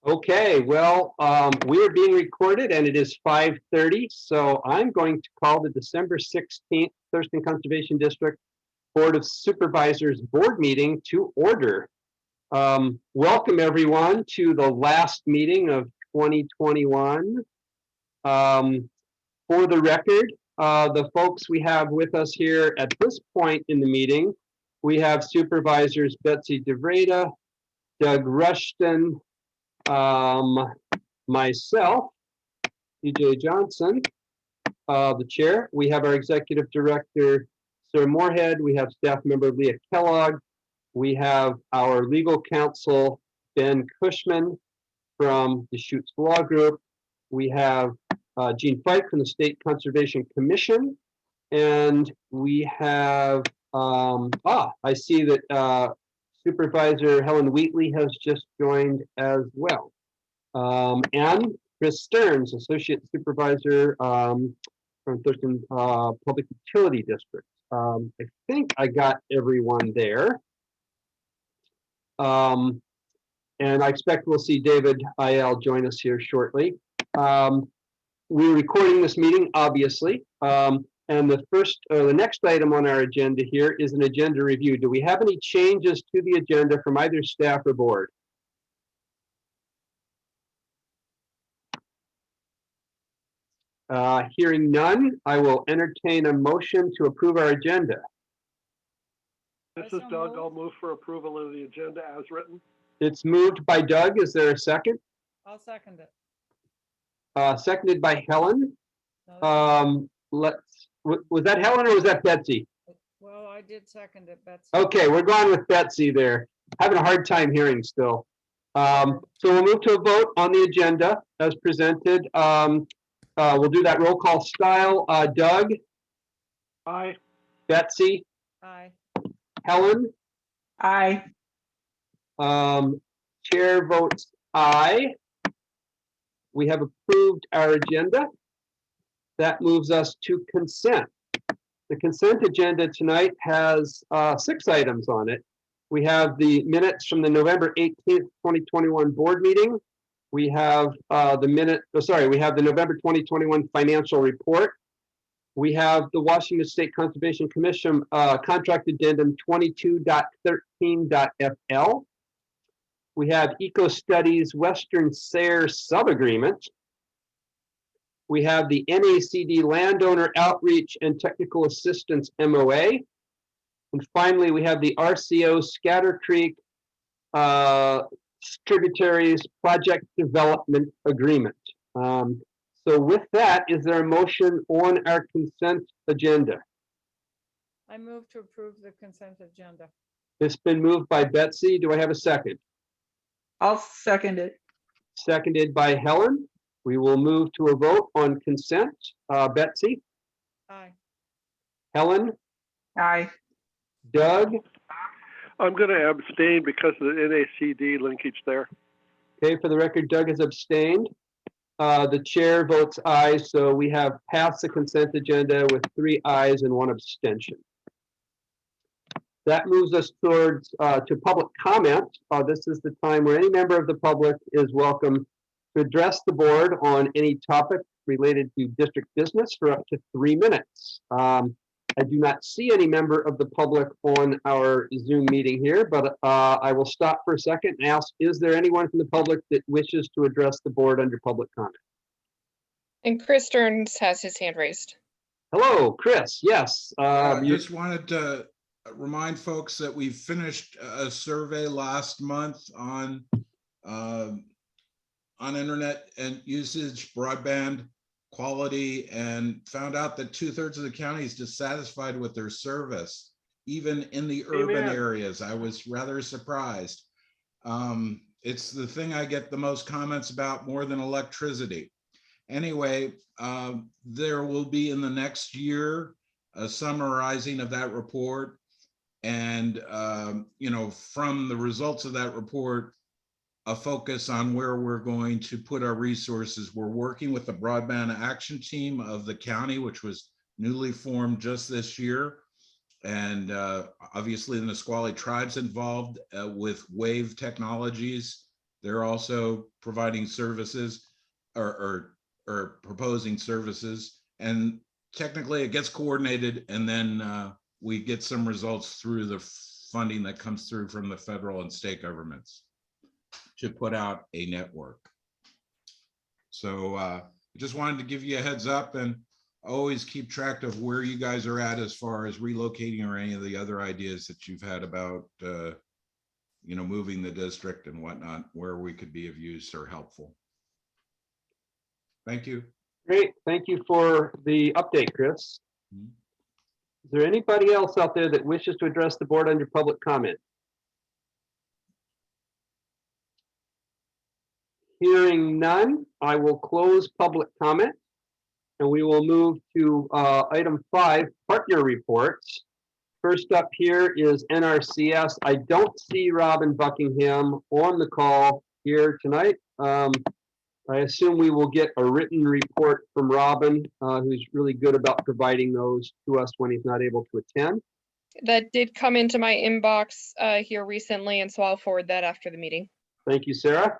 Okay, well, we are being recorded and it is 5:30, so I'm going to call the December 16th Thurston Conservation District Board of Supervisors Board meeting to order. Welcome everyone to the last meeting of 2021. For the record, the folks we have with us here at this point in the meeting, we have Supervisors Betsy DeVreda, Doug Rushton, myself, EJ Johnson, the chair. We have our executive director, Sarah Moorhead. We have staff member Leah Kellogg. We have our legal counsel, Ben Cushman from the Deschutes Law Group. We have Gene Fike from the State Conservation Commission. And we have, I see that Supervisor Helen Wheatley has just joined as well. And Chris Stearns, Associate Supervisor from Thurston Public Utility District. I think I got everyone there. And I expect we'll see David IL join us here shortly. We're recording this meeting, obviously. And the next item on our agenda here is an agenda review. Do we have any changes to the agenda from either staff or board? Hearing none, I will entertain a motion to approve our agenda. This is Doug. I'll move for approval of the agenda as written. It's moved by Doug. Is there a second? I'll second it. Seconded by Helen. No, Was that Helen or was that Betsy? well, I did second it, Betsy. Okay, we're going with Betsy there. Having a hard time hearing still. So we'll move to a vote on the agenda as presented. We'll do that roll call style. Doug? Aye. Betsy? Aye. Helen? Aye. Chair votes aye. We have approved our agenda. That moves us to consent. The consent agenda tonight has 6 items on it. We have the minutes from the November 18th, 2021 board meeting. We have we have the November 2021 financial report. We have the Washington State Conservation Commission contract addendum 22.13.FL. We have Eco Studies Western SARE subagreement. We have the Nacd Landowner Outreach and Technical Assistance MOA. And finally, we have the RCO Scatter Creek Tributaries Project Development Agreement. So with that, is there a motion on our consent agenda? I move to approve the consent agenda. It's been moved by Betsy. Do I have a second? I'll second it. Seconded by Helen. We will move to a vote on consent. Betsy? Aye. Helen? Aye. Doug? I'm going to abstain because of the NACD linkage there. Okay, for the record, Doug has abstained. The chair votes aye, so we have passed the consent agenda with 3 ayes and 1 abstention. That moves us towards to public comment. This is the time where any member of the public is welcome to address the board on any topic related to district business for up to 3 minutes. I do not see any member of the public on our Zoom meeting here, but I will stop for a second and ask, is there anyone from the public that wishes to address the board under public comment? And Chris Stearns has his hand raised. Hello, Chris. Yes. I just wanted to remind folks that we finished a survey last month on internet and usage, broadband quality, and found out that 2/3 of the county is dissatisfied with their service, even in the urban areas. I was rather surprised. It's the thing I get the most comments about more than electricity. Anyway, there will be in the next year a summarizing of that report, and from the results of that report, a focus on where we're going to put our resources. We're working with the broadband action team of the county, which was newly formed just this year. And obviously the Nisqually tribe's involved with WAVE technologies they're also providing services or proposing services. And technically it gets coordinated, and then we get some results through the funding that comes through from the federal and state governments to put out a network. So I just wanted to give you a heads up, and always keep track of where you guys are at as far as relocating or any of the other ideas that you've had about moving the district and whatnot, where we could be of use or helpful. Thank you. Great, thank you for the update, Chris. Is there anybody else out there that wishes to address the board under public comment? Hearing none, I will close public comment, and we will move to item 5, partner reports. First up here is NRCS. I don't see Robin Buckingham on the call here tonight. I assume we will get a written report from Robin, who's really good about providing those to us when he's not able to attend. That did come into my inbox here recently, and so I'll forward that after the meeting. Thank you, Sarah.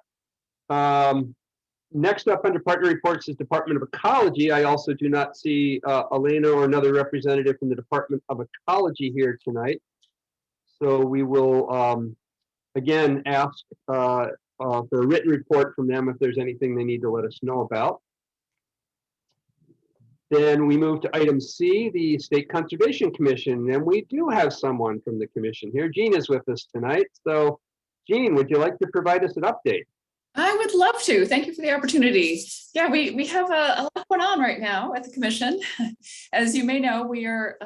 Next up under partner reports is Department of Ecology. I also do not see Elena or another representative from the Department of Ecology here tonight. So we will again ask for a written report from them if there's anything they need to let us know about. Then we move to item C, the State Conservation Commission, and we do have someone from the commission here. Jean is with us tonight. So Jean, would you like to provide us an update? I would love to. Thank you for the opportunity. Yeah, we have a lot going on right now at the commission. As you may know, we are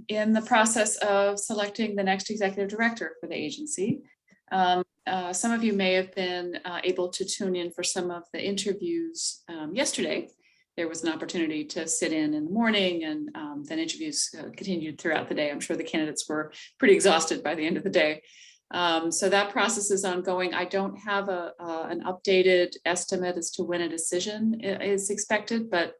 in the process of selecting the next executive director for the agency. Some of you may have been able to tune in for some of the interviews yesterday. There was an opportunity to sit in the morning, and then interviews continued throughout the day. I'm sure the candidates were pretty exhausted by the end of the day. So that process is ongoing. I don't have an updated estimate as to when a decision is expected, but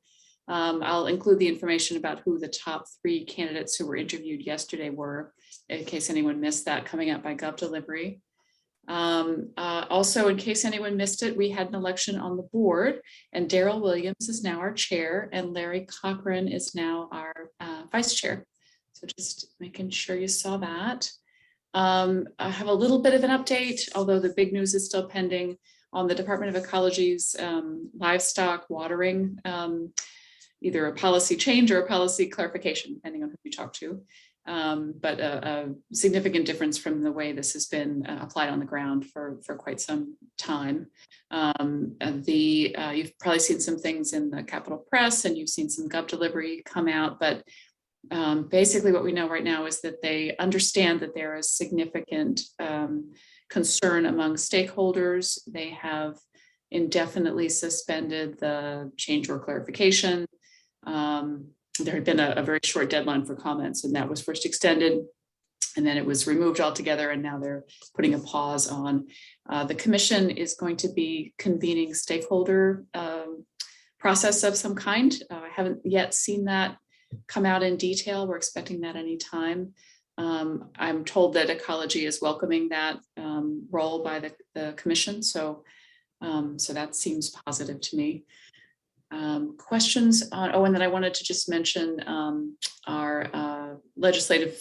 I'll include the information about who the top 3 candidates who were interviewed yesterday were, in case anyone missed that, coming out by GovDelivery. Also, in case anyone missed it, we had an election on the board, and Daryl Williams is now our chair, and Larry Cochran is now our vice chair. So just making sure you saw that. I have a little bit of an update, although the big news is still pending on the Department of Ecology's livestock watering, either a policy change or a policy clarification, depending on who you talk to. But a significant difference from the way this has been applied on the ground for quite some time. You've probably seen some things in the Capitol Press, and you've seen some GovDelivery come out, but basically what we know right now is that they understand that there is significant concern among stakeholders. They have indefinitely suspended the change or clarification. There had been a very short deadline for comments, and that was first extended, and then it was removed altogether, and now they're putting a pause on. The commission is going to be convening stakeholder process of some kind. I haven't yet seen that come out in detail. We're expecting that anytime. I'm told that Ecology is welcoming that role by the commission, so that seems positive to me. Questions on, and then I wanted to just mention our legislative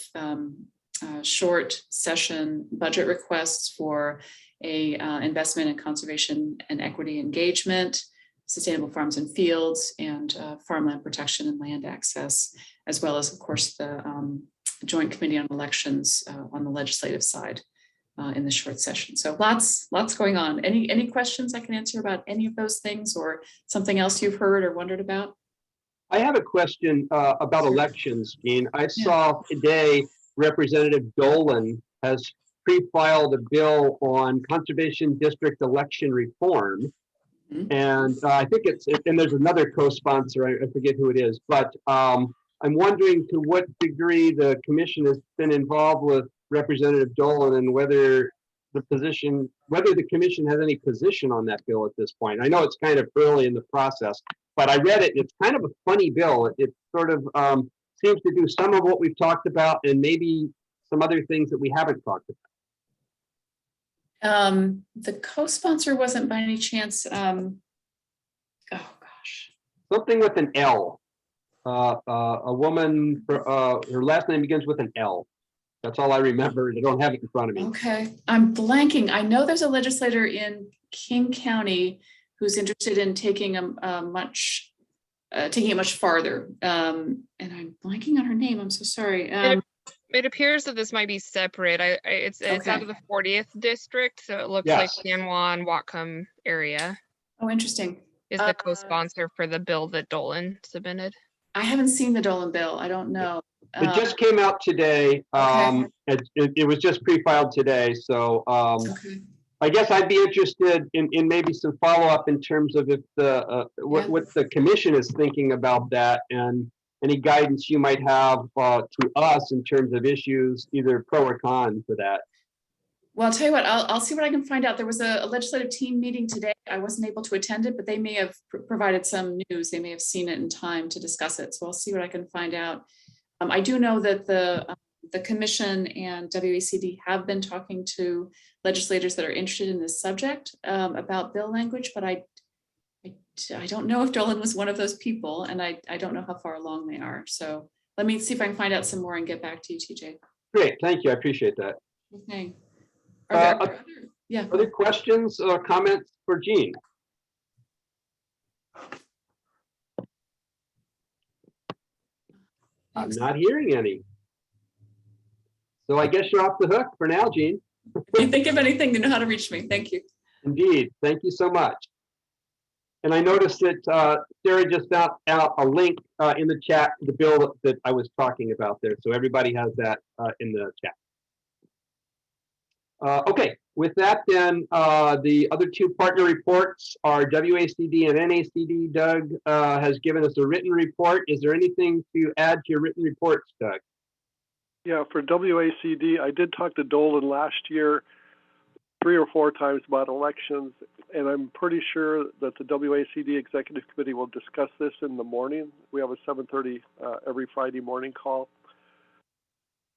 short session budget requests for a investment in conservation and equity engagement, sustainable farms and fields, and farmland protection and land access, as well as, of course, the Joint Committee on Elections on the legislative side in the short session. So lots going on. Any questions I can answer about any of those things, or something else you've heard or wondered about? I have a question about elections, Jean. I saw today Representative Dolan has pre-filed a bill on conservation district election reform. And I think and there's another co-sponsor, I forget who it is, but I'm wondering to what degree the commission has been involved with Representative Dolan, and whether the commission has any position on that bill at this point. I know it's kind of early in the process, but I read it. It's kind of a funny bill. It sort of seems to do some of what we've talked about, and maybe some other things that we haven't talked The co-sponsor wasn't by any chance, oh gosh. Something with an L. A woman, her last name begins with an L. That's all I remember. I don't have it in front of me. Okay, I'm blanking. I know there's a legislator in King County who's interested in taking taking it much farther. And I'm blanking on her name. I'm so sorry. It appears that this might be separate. It's out Okay. of the 40th district, so it looks like San Juan, Whatcom area Oh, interesting. is the co-sponsor for the bill that Dolan submitted. I haven't seen the Dolan bill. I don't know. It just came out today. Okay. It was just pre-filed today, so Okay. I guess I'd be interested in maybe some follow-up in terms of if what the commission is thinking about that, and any guidance you might have to us in terms of issues, either pro or con for that. Well, I'll tell you what, I'll see what I can find out. There was a legislative team meeting today. I wasn't able to attend it, but they may have provided some news. They may have seen it in time to discuss it. So I'll see what I can find out. I do know that the commission and WACD have been talking to legislators that are interested in this subject about bill language, but I don't know if Dolan was one of those people, and I don't know how far along they are. So let me see if I can find out some more and get back to you, TJ. Great, thank you. I appreciate that. Okay. Are there yeah. Other questions or comments for Jean? I'm not hearing any. So I guess you're off the hook for now, Jean. If you think of anything, you know how to reach me. Thank you. Indeed. Thank you so much. And I noticed that Sarah just found out a link in the chat to the bill that I was talking about there. So everybody has that in the chat. Okay, with that then, the other two partner reports are WACD and NACD. Doug has given us a written report. Is there anything to add to your written reports, Doug? Yeah, for WACD, I did talk to Dolan last year 3 or 4 times about elections, and I'm pretty sure that the WACD Executive Committee will discuss this in the morning. We have a 7:30 every Friday morning call.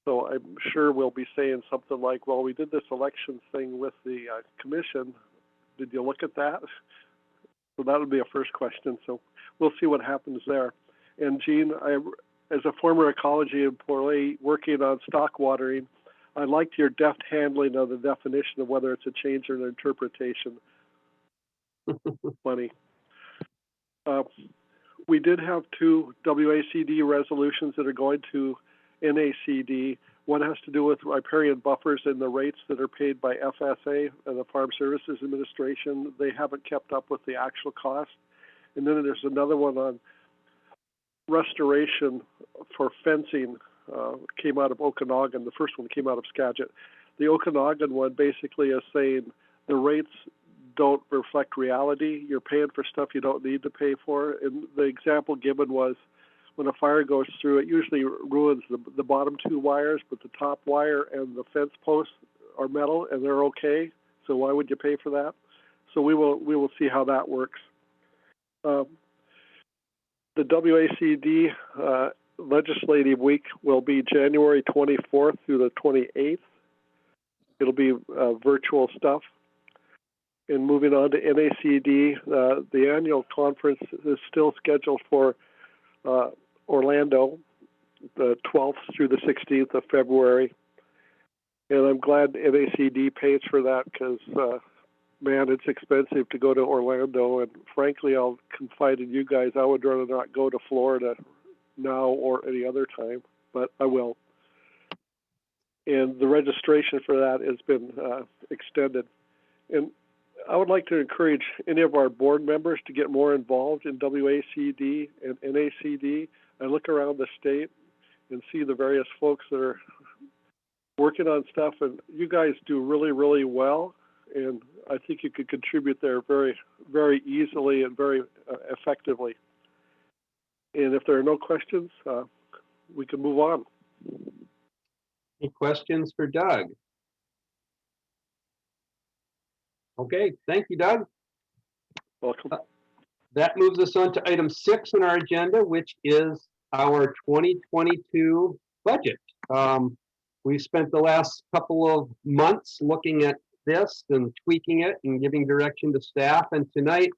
So I'm sure we'll be saying something like, well, we did this elections thing with the commission. Did you look at that? So that would be a first question. So we'll see what happens there. And Jean, as a former ecology employee working on stock watering, I liked your deft handling of the definition of whether it's a change or an interpretation. Funny. We did have 2 WACD resolutions that are going to NACD. One has to do with riparian buffers and the rates that are paid by FSA and the Farm Services Administration. They haven't kept up with the actual cost. And then there's another one on restoration for fencing, came out of Okanagan. The first one came out of Skagit. The Okanagan one basically is saying the rates don't reflect reality. You're paying for stuff you don't need to pay for. And the example given was when a fire goes through, it usually ruins the bottom 2 wires, but the top wire and the fence posts are metal and they're okay. So why would you pay for that? So we will see how that works. The WACD legislative week will be January 24th through the 28th. It'll be virtual stuff. And moving on to NACD, the annual conference is still scheduled for Orlando, the 12th through the 16th of February. And I'm glad NACD pays for that because, man, it's expensive to go to Orlando. And frankly, I'll confide in you guys, I would rather not go to Florida now or any other time, but I will. And the registration for that has been extended. And I would like to encourage any of our board members to get more involved in WACD and NACD. I look around the state and see the various folks that are working on stuff, and you guys do really, really well. And I think you could contribute there very, very easily and very effectively. And if there are no questions, we can move on. Any questions for Doug? Okay, thank you, Doug. Welcome. That moves us on to item 6 on our agenda, which is our 2022 budget. We spent the last couple of months looking at this and tweaking it and giving direction to staff. And tonight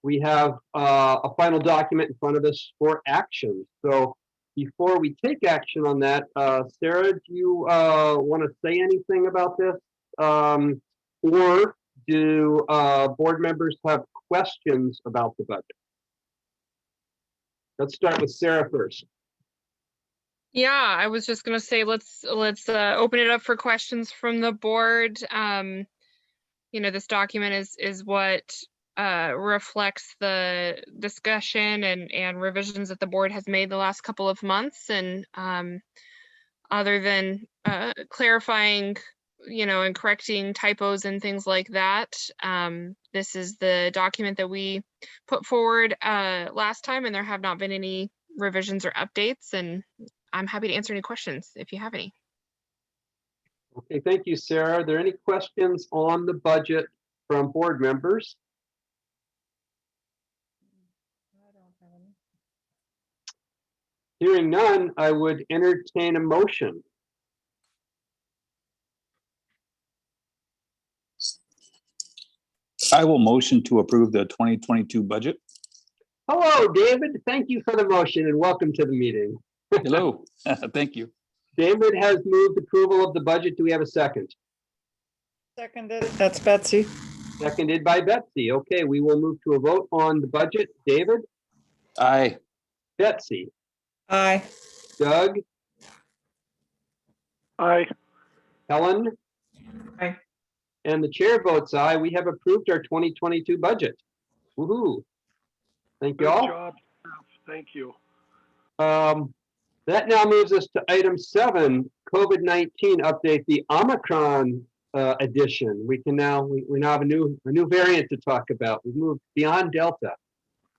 we have a final document in front of us for action. So before we take action on that, Sarah, do you want to say anything about this? Or do board members have questions about the budget? Let's start with Sarah first. Yeah, I was just gonna say, let's open it up for questions from the board. You know, this document is what reflects the discussion and revisions that the board has made the last couple of months. And other than clarifying, you know, and correcting typos and things like that, this is the document that we put forward last time, and there have not been any revisions or updates. And I'm happy to answer any questions if you have any. Okay, thank you, Sarah. Are there any questions on the budget from board members? I don't have any. Hearing none, I would entertain a motion. I will motion to approve the 2022 budget. Hello, David. Thank you for the motion and welcome to the meeting. Hello, thank you. David has moved approval of the budget. Do we have a second? Seconded, that's Betsy. Seconded by Betsy. Okay, we will move to a vote on the budget. David, Aye. Betsy, Aye. Doug, Aye. Helen. Aye. And the chair votes aye. We have approved our 2022 budget. Woohoo. Thank you Good all. job. Thank you. That now moves us to item 7, COVID-19 update, the Omicron edition. We now have a new variant to talk about. We've moved beyond Delta.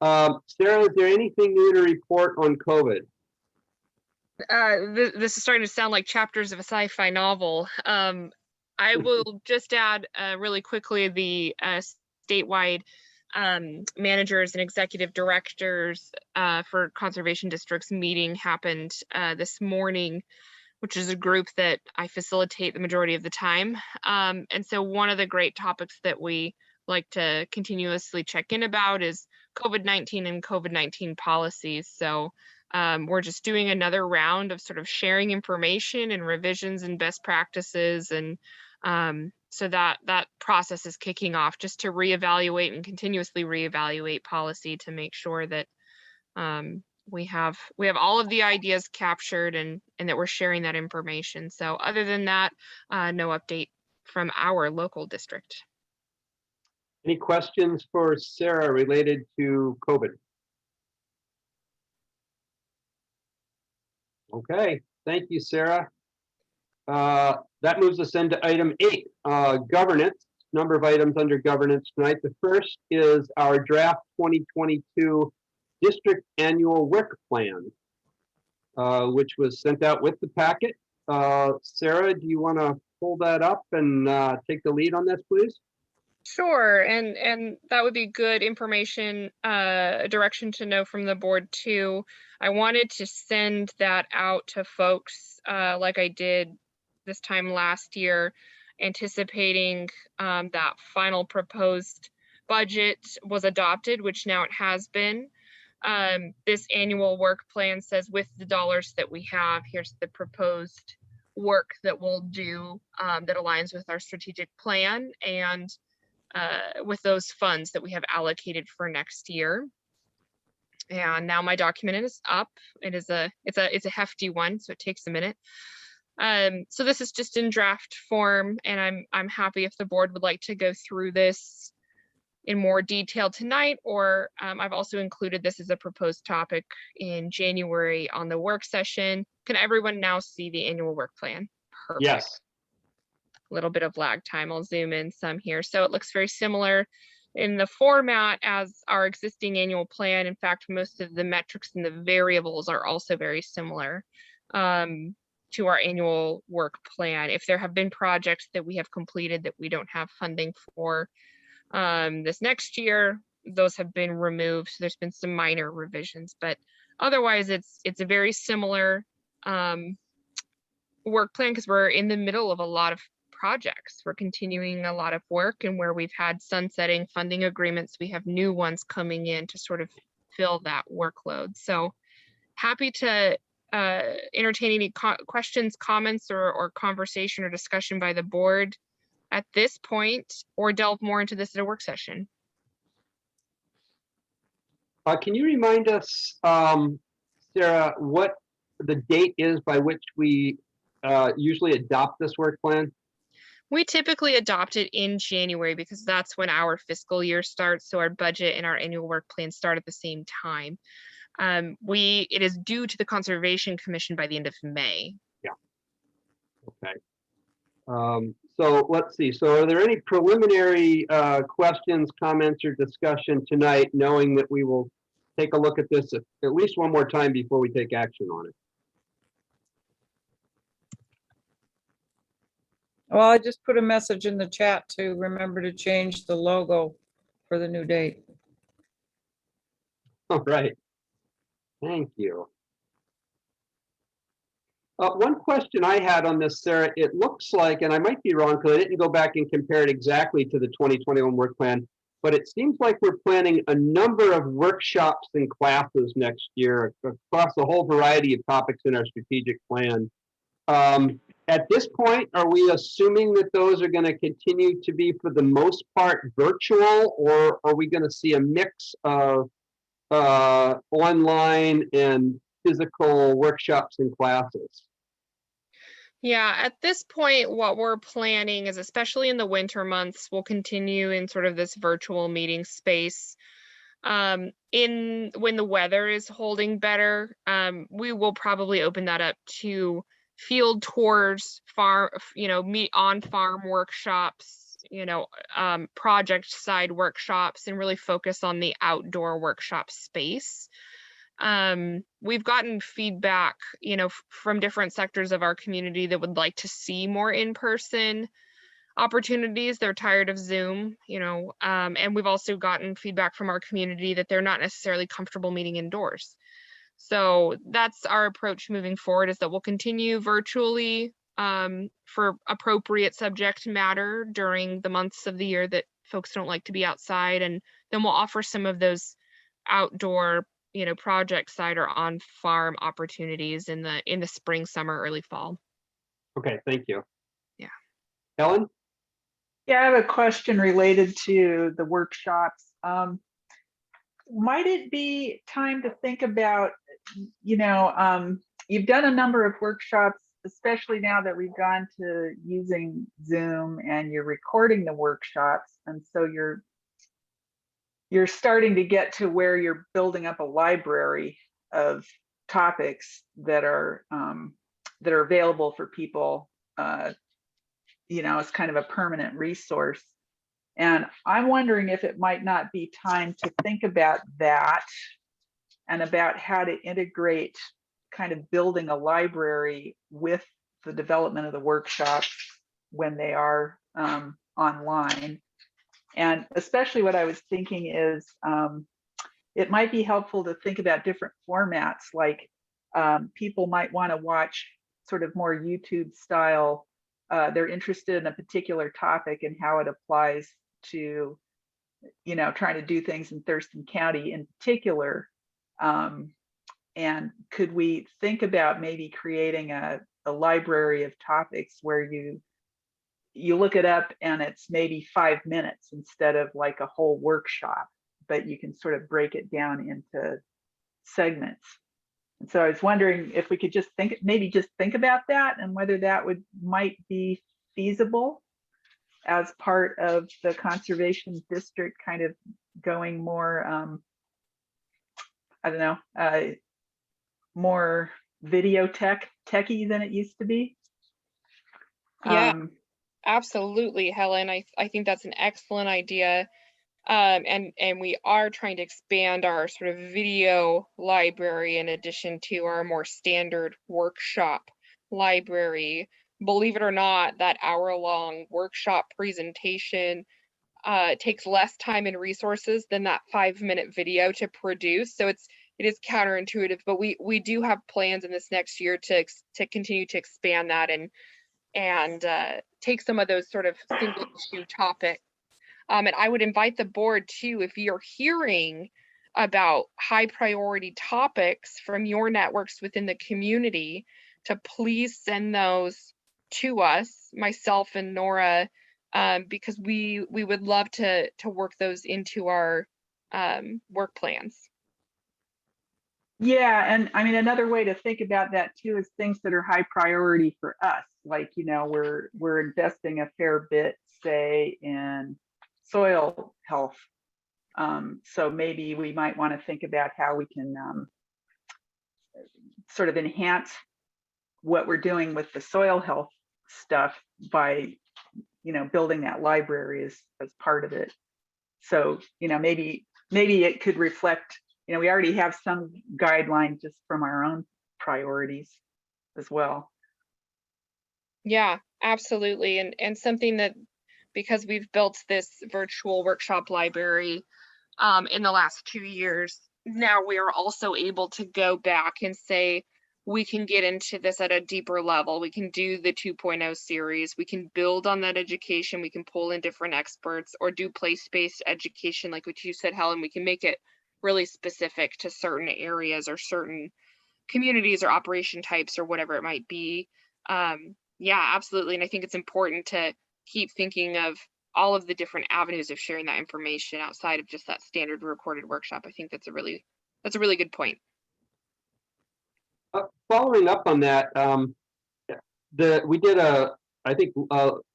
Sarah, is there anything new to report on COVID? This is starting to sound like chapters of a sci-fi novel. I will just add really quickly the statewide managers and executive directors for conservation districts meeting happened this morning, which is a group that I facilitate the majority of the time. And so one of the great topics that we like to continuously check in about is COVID-19 and COVID-19 policies. So we're just doing another round of sort of sharing information and revisions and best practices. And so that process is kicking off just to reevaluate and continuously reevaluate policy to make sure that we have all of the ideas captured and that we're sharing that information. So other than that, no update from our local district. Any questions for Sarah related to COVID? Okay, thank you, Sarah. That moves us into item 8, governance. Number of items under governance tonight. The first is our draft 2022 district annual work plan, which was sent out with the packet. Sarah, do you want to pull that up and take the lead on this, please? Sure, and that would be good information, direction to know from the board too. I wanted to send that out to folks like I did this time last year, anticipating that final proposed budget was adopted, which now it has been. This annual work plan says with the dollars that we have, here's the proposed work that we'll do that aligns with our strategic plan and with those funds that we have allocated for next year. And now my document is up. It's a hefty one, so it takes a minute. So this is just in draft form, and I'm happy if the board would like to go through this in more detail tonight, or I've also included this as a proposed topic in January on the work session. Can everyone now see the annual work plan? Perfect. Yes. A little bit of lag time. I'll zoom in some here. So it looks very similar in the format as our existing annual plan. In fact, most of the metrics and the variables are also very similar to our annual work plan. If there have been projects that we have completed that we don't have funding for this next year, those have been removed. So there's been some minor revisions, but otherwise it's a very similar work plan because we're in the middle of a lot of projects. We're continuing a lot of work, and where we've had sunsetting funding agreements, we have new ones coming in to sort of fill that workload. So happy to entertain any questions, comments, or conversation or discussion by the board at this point, or delve more into this at a work session. Can you remind us, Sarah, what the date is by which we usually adopt this work plan? We typically adopt it in January because that's when our fiscal year starts. So our budget and our annual work plan start at the same time. It is due to the Conservation Commission by the end of May. Yeah. Okay. So let's see. So are there any preliminary questions, comments, or discussion tonight, knowing that we will take a look at this at least one more time before we take action on it? Well, I just put a message in the chat to remember to change the logo for the new date. All right. Thank you. One question I had on this, Sarah, it looks like, and I might be wrong because I didn't go back and compare it exactly to the 2021 work plan, but it seems like we're planning a number of workshops and classes next year across a whole variety of topics in our strategic plan. At this point, are we assuming that those are going to continue to be, for the most part, virtual, or are we going to see a mix of online and physical workshops and classes? Yeah, at this point, what we're planning is, especially in the winter months, we'll continue in sort of this virtual meeting space. When the weather is holding better, we will probably open that up to field tours, meet on farm workshops, project side workshops, and really focus on the outdoor workshop space. We've gotten feedback, from different sectors of our community that would like to see more in-person opportunities. They're tired of Zoom, and we've also gotten feedback from our community that they're not necessarily comfortable meeting indoors. So that's our approach moving forward, is that we'll continue virtually for appropriate subject matter during the months of the year that folks don't like to be outside, and then we'll offer some of those outdoor project side or on farm opportunities in the spring, summer, early fall. Okay, thank you. Yeah. Helen? Yeah, I have a question related to the workshops. Might it be time to think about, you've done a number of workshops, especially now that we've gone to using Zoom, and you're recording the workshops, and so you're starting to get to where you're building up a library of topics that are available for people, as kind of a permanent resource. And I'm wondering if it might not be time to think about that, and about how to integrate kind of building a library with the development of the workshops when they are online. And especially what I was thinking is, it might be helpful to think about different formats, like people might want to watch sort of more YouTube style. They're interested in a particular topic and how it applies to, trying to do things in Thurston County in particular. And could we think about maybe creating a library of topics where you look it up and it's maybe 5 minutes instead of like a whole workshop, but you can sort of break it down into segments. And so I was wondering if we could just think about that, and whether that might be feasible as part of the conservation district, kind of going more, more video techie than it used to be. Yeah. Absolutely, Helen. I think that's an excellent idea. And we are trying to expand our sort of video library in addition to our more standard workshop library. Believe it or not, that hour-long workshop presentation takes less time and resources than that 5-minute video to produce. So it is counterintuitive, but we do have plans in this next year to continue to expand that, and and take some of those sort of single issue topics. And I would invite the board too, if you're hearing about high priority topics from your networks within the community, to please send those to us, myself and Nora, because we would love to work those into our work plans. Yeah, and I mean, another way to think about that too is things that are high priority for us. Like, you know, we're investing a fair bit, say, in soil health. So maybe we might want to think about how we can sort of enhance what we're doing with the soil health stuff by, you know, building that library as part of it. So, you know, maybe it could reflect, you know, we already have some guidelines just from our own priorities as well. Yeah, absolutely. And something that, because we've built this virtual workshop library in the last 2 years, now we are also able to go back and say, we can get into this at a deeper level. We can do the 2.0 series. We can build on that education. We can pull in different experts or do place-based education, like what you said, Helen. We can make it really specific to certain areas or certain communities or operation types or whatever it might be. Yeah, absolutely. And I think it's important to keep thinking of all of the different avenues of sharing that information outside of just that standard recorded workshop. I think that's a really good point. Following up on that, we did I think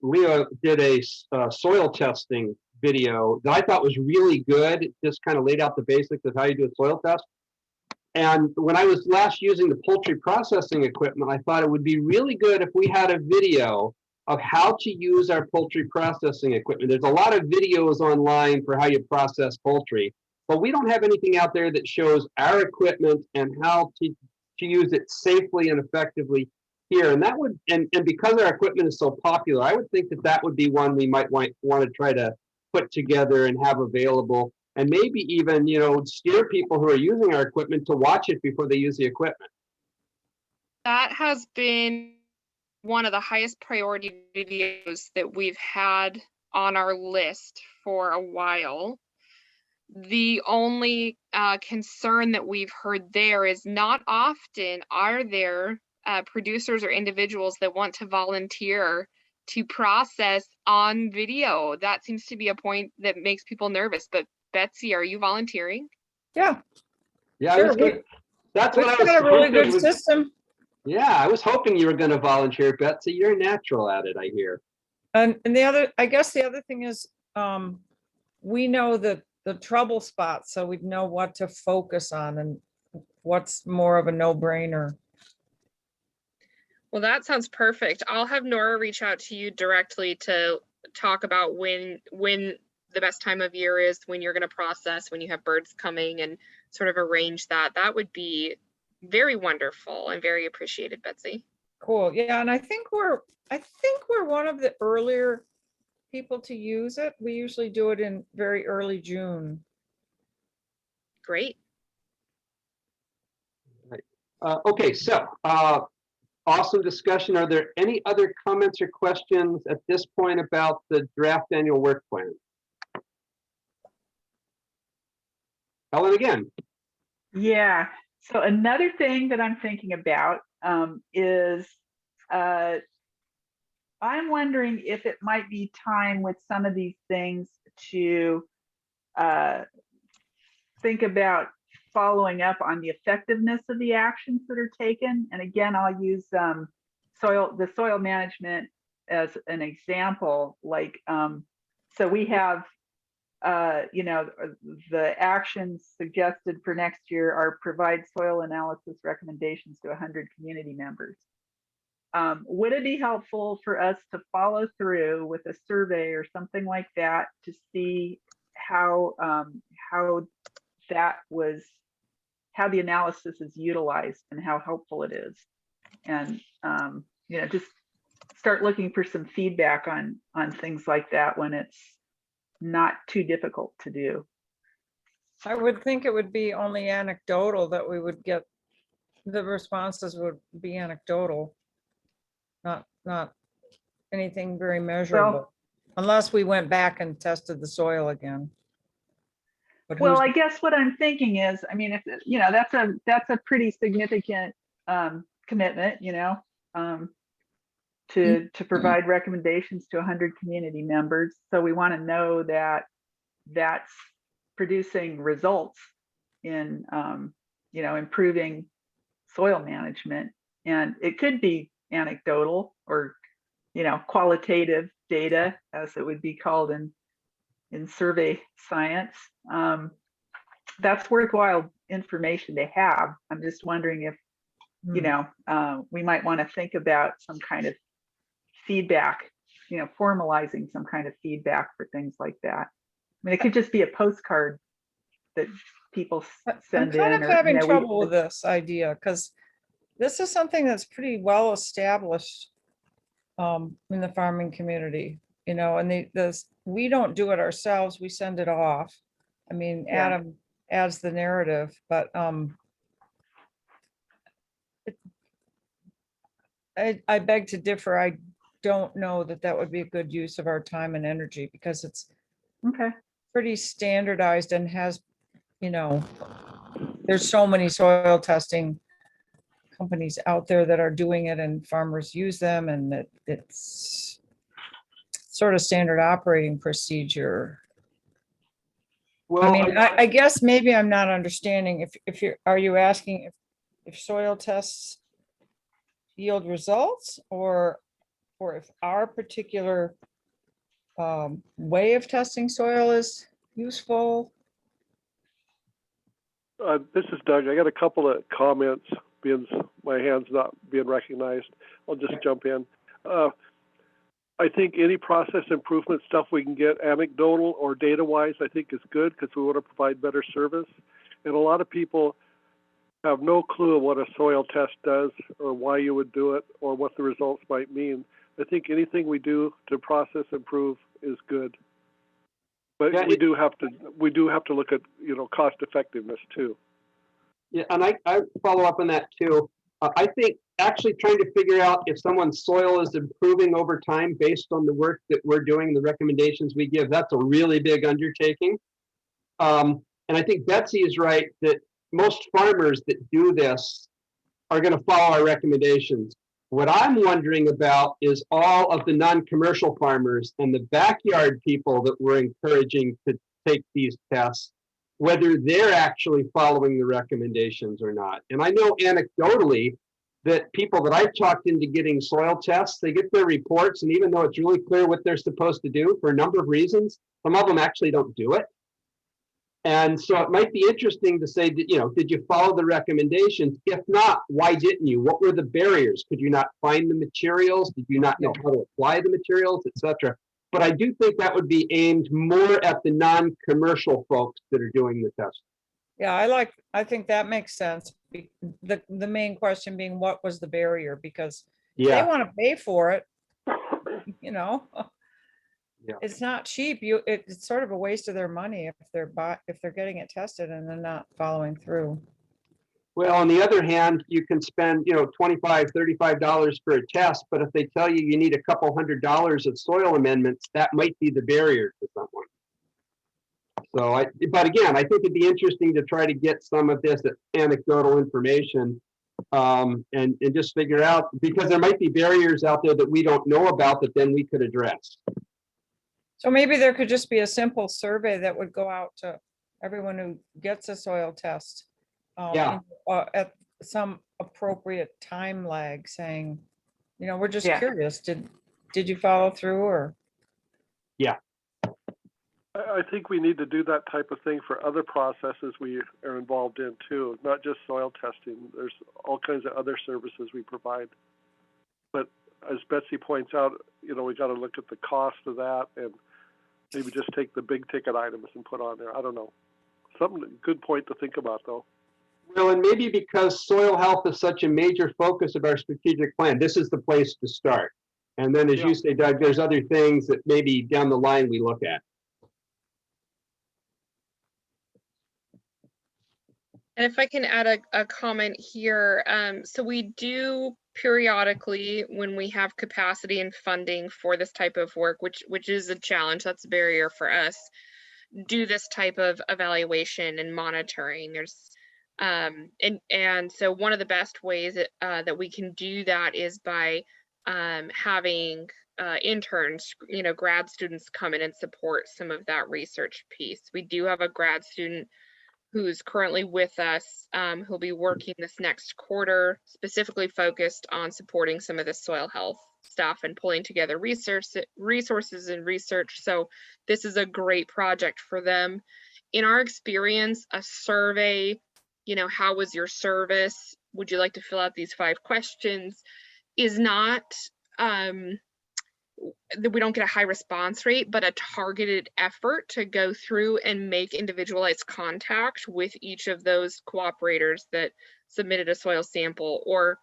Leo did a soil testing video that I thought was really good. It just kind of laid out the basics of how you do a soil test. And when I was last using the poultry processing equipment, I thought it would be really good if we had a video of how to use our poultry processing equipment. There's a lot of videos online for how you process poultry, but we don't have anything out there that shows our equipment and how to use it safely and effectively here. And that would, and because our equipment is so popular, I would think that that would be one we might want to try to put together and have available, and maybe even, you know, steer people who are using our equipment to watch it before they use the equipment. That has been one of the highest priority videos that we've had on our list for a while. The only concern that we've heard there is not often are there producers or individuals that want to volunteer to process on video. That seems to be a point that makes people nervous. But Betsy, are you volunteering? Yeah, Yeah, sure. that's what I was got a really hoping good system. Yeah, I was hoping you were going to volunteer, Betsy. You're natural at it, I hear. And the other, I guess the other thing is, we know the trouble spots, so we know what to focus on and what's more of a no-brainer. Well, that sounds perfect. I'll have Nora reach out to you directly to talk about when the best time of year is, when you're going to process, when you have birds coming, and sort of arrange that. That would be very wonderful and very appreciated, Betsy. Cool. Yeah, and I think we're one of the earlier people to use it. We usually do it in very early June. Great. Okay, so awesome discussion. Are there any other comments or questions at this point about the draft annual work plan? Helen again. Yeah. So another thing that I'm thinking about is I'm wondering if it might be time with some of these things to think about following up on the effectiveness of the actions that are taken. And again, I'll use the soil management as an example. Like, so we have, you know, the actions suggested for next year are provide soil analysis recommendations to 100 community members. Would it be helpful for us to follow through with a survey or something like that to see how the analysis is utilized and how helpful it is, and you know, just start looking for some feedback on things like that when it's not too difficult to do. I would think it would be only anecdotal that we would get, the responses would be anecdotal, not anything very measurable, unless we went back and tested the soil again. But Well, who's- I guess what I'm thinking is, I mean, if, you know, that's a pretty significant commitment, you know, to provide recommendations to 100 community members. So we want to know that that's producing results in, you know, improving soil management. And it could be anecdotal or, you know, qualitative data, as it would be called in survey science. That's worthwhile information to have. I'm just wondering if, you know, we might want to think about some kind of feedback, you know, formalizing some kind of feedback for things like that. I mean, it could just be a postcard that people I'm send kind in, of or, you having know, trouble with this idea, because this is something that's pretty well established in the farming community, you know, and we don't do it ourselves, we send it off. I mean, Yeah. Adam adds the narrative, but I beg to differ. I don't know that that would be a good use of our time and energy, because it's okay. pretty standardized and has, you know, there's so many soil testing companies out there that are doing it, and farmers use them, and it's sort of standard operating procedure. I Well, mean, I guess maybe I'm not understanding are you asking if soil tests yield results, or if our particular way of testing soil is useful? This is Doug. I got a couple of comments, being my hand's not being recognized. I'll just jump in. I think any process improvement stuff we can get anecdotal or data-wise, I think is good, because we want to provide better service. And a lot of people have no clue of what a soil test does, or why you would do it, or what the results might mean. I think anything we do to process improve is good. But Yeah, we do have to look at, you know, cost effectiveness too. yeah, and I follow up on that too. I think actually trying to figure out if someone's soil is improving over time based on the work that we're doing, the recommendations we give, that's a really big undertaking. And I think Betsy is right that most farmers that do this are going to follow our recommendations. What I'm wondering about is all of the non-commercial farmers and the backyard people that we're encouraging to take these tests, whether they're actually following the recommendations or not. And I know anecdotally that people that I've talked into getting soil tests, they get their reports, and even though it's really clear what they're supposed to do for a number of reasons, some of them actually don't do it. And so it might be interesting to say, that, you know, did you follow the recommendations? If not, why didn't you? What were the barriers? Could you not find the materials? Did you not know how to apply the materials, etc.? But I do think that would be aimed more at the non-commercial folks that are doing the testing. Yeah, I think that makes sense. The main question being, what was the barrier? Because they Yeah, want to pay for it, you know. Yeah. It's not cheap. It's sort of a waste of their money if they're getting it tested and they're not following through. well, on the other hand, you can spend, you know, $25, $35 for a test, but if they tell you you need a couple $100 of soil amendments, that might be the barrier to someone. So but again, I think it'd be interesting to try to get some of this anecdotal information and just figure out, because there might be barriers out there that we don't know about that then we could address. So maybe there could just be a simple survey that would go out to everyone who gets a soil test. Yeah. At some appropriate time lag, saying, you know, we're just Yeah. curious, did you follow through, or? I think we need to do that type of thing for other processes we are involved in too, not just soil testing. There's all kinds of other services we provide. But as Betsy points out, you know, we got to look at the cost of that and maybe just take the big ticket items and put on there. I don't know. Good point to think about though. Well, and maybe because soil health is such a major focus of our strategic plan, this is the place to start. And then, as you say, Doug, there's other things that maybe down the line we look at. And if I can add a comment here, so we do periodically, when we have capacity and funding for this type of work, which is a challenge, that's a barrier for us, do this type of evaluation and monitoring. There's and so one of the best ways that we can do that is by having interns, grad students come in and support some of that research piece. We do have a grad student who's currently with us, who'll be working this next quarter, specifically focused on supporting some of the soil health stuff and pulling together resources and research. So this is a great project for them. In our experience, a survey, how was your service? Would you like to fill out these 5 questions? Is not, we don't get a high response rate, but a targeted effort to go through and make individualized contact with each of those cooperators that submitted a soil sample or,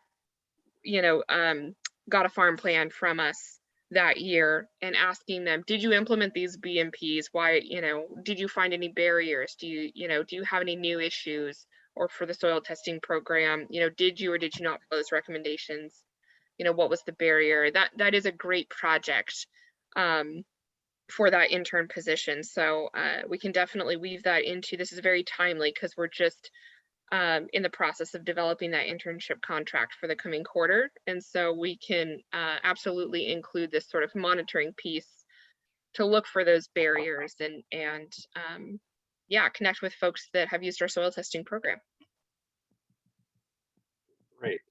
got a farm plan from us that year, and asking them, did you implement these BMPs? Why, did you find any barriers? Do you have any new issues? Or for the soil testing program, did you or did you not follow those recommendations? What was the barrier? That is a great project for that intern position. So we can definitely weave that into, this is very timely because we're just in the process of developing that internship contract for the coming quarter. And so we can absolutely include this sort of monitoring piece to look for those barriers and connect with folks that have used our soil testing program. Great.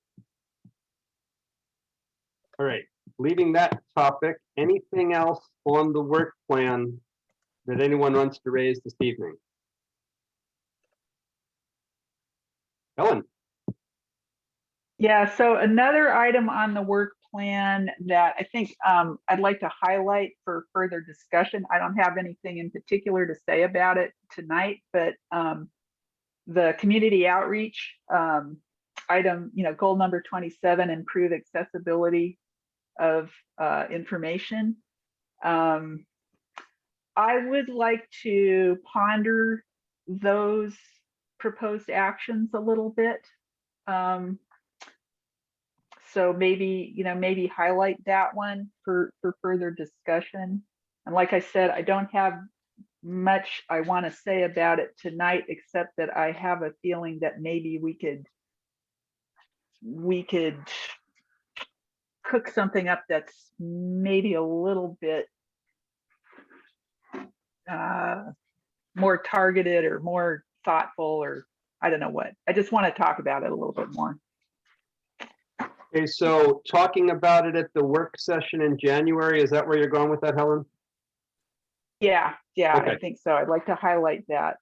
All right, leaving that topic, anything else on the work plan that anyone wants to raise this evening? Ellen? Yeah, so another item on the work plan that I think I'd like to highlight for further discussion. I don't have anything in particular to say about it tonight, but the community outreach item, goal number 27, improve accessibility of information. I would like to ponder those proposed actions a little bit. So maybe highlight that one for further discussion. And like I said, I don't have much I want to say about it tonight, except that I have a feeling that maybe we could cook something up that's maybe a little bit more targeted or more thoughtful, or I don't know what. I just want to talk about it a little bit more. Okay, so talking about it at the work session in January, is that where you're going with that, Helen? Yeah, Okay. I think so. I'd like to highlight that.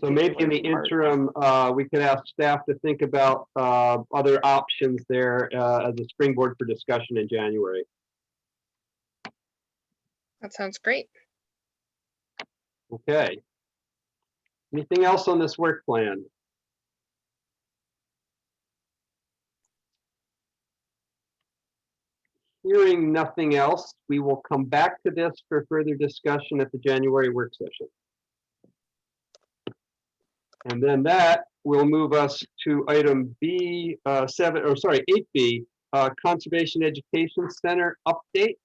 So maybe in the interim, we could ask staff to think about other options there as a springboard for discussion in January. That sounds great. Okay. Anything else on this work plan? Hearing nothing else, we will come back to this for further discussion at the January work session. And then that will move us to item B, 8B, Conservation Education Center update.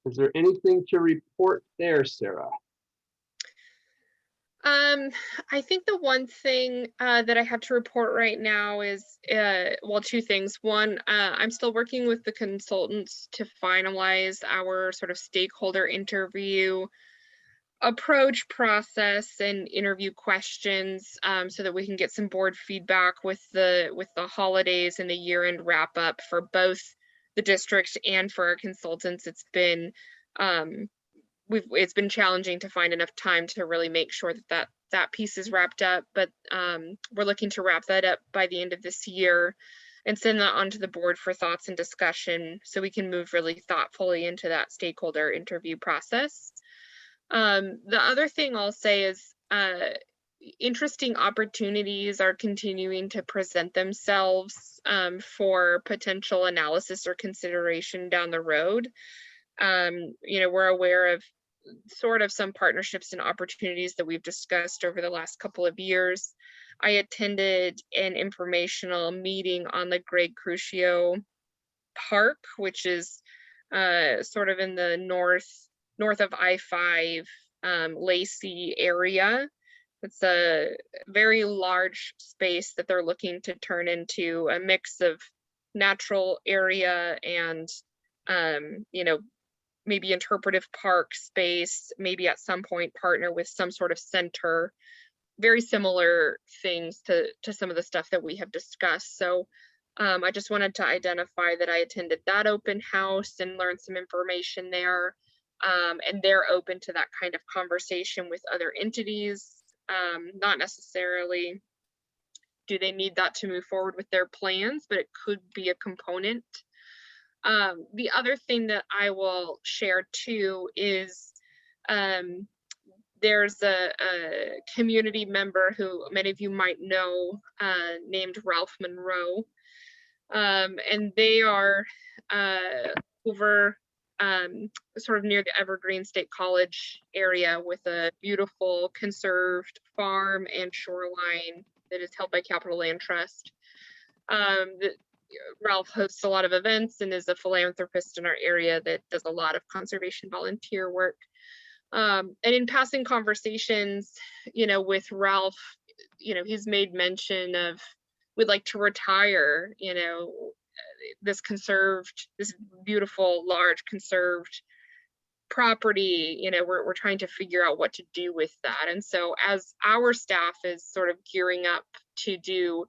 Is there anything to report there, Sarah? I think the one thing that I have to report right now is, well, 2 things. One, I'm still working with the consultants to finalize our sort of stakeholder interview approach process and interview questions, so that we can get some board feedback with the holidays and the year-end wrap up for both the district and for our consultants. It's been it's been challenging to find enough time to really make sure that piece is wrapped up, but we're looking to wrap that up by the end of this year and send that onto the board for thoughts and discussion so we can move really thoughtfully into that stakeholder interview process. The other thing I'll say is interesting opportunities are continuing to present themselves for potential analysis or consideration down the road. We're aware of sort of some partnerships and opportunities that we've discussed over the last couple of years. I attended an informational meeting on the Greg Crucio Park, which is sort of in the north of I-5 Lacey area. It's a very large space that they're looking to turn into a mix of natural area and you know, maybe interpretive park space, maybe at some point partner with some sort of center, very similar things to some of the stuff that we have discussed. So I just wanted to identify that I attended that open house and learned some information there. And they're open to that kind of conversation with other entities. Not necessarily do they need that to move forward with their plans, but it could be a component. The other thing that I will share too is there's a community member who many of you might know named Ralph Monroe. And they are over sort of near the Evergreen State College area with a beautiful conserved farm and shoreline that is held by Capital Land Trust. Ralph hosts a lot of events and is a philanthropist in our area that does a lot of conservation volunteer work. And in passing conversations, you know, with Ralph, you know, he's made mention of would like to retire, you know, this beautiful, large conserved property. You know, we're trying to figure out what to do with that. And so as our staff is sort of gearing up to do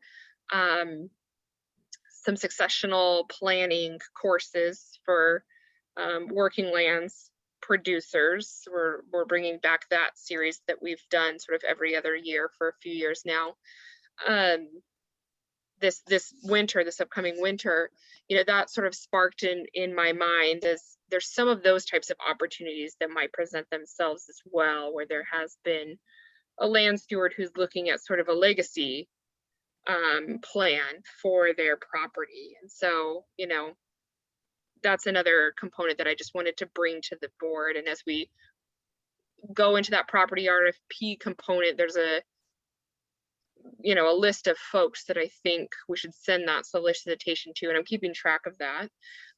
some successional planning courses for working lands producers, we're bringing back that series that we've done sort of every other year for a few years now. This upcoming winter, you know, that sort of sparked in my mind as there's some of those types of opportunities that might present themselves as well, where there has been a land steward who's looking at sort of a legacy plan for their property. And so, you know, that's another component that I just wanted to bring to the board. And as we go into that property RFP component, there's a list of folks that I think we should send that solicitation to, and I'm keeping track of that,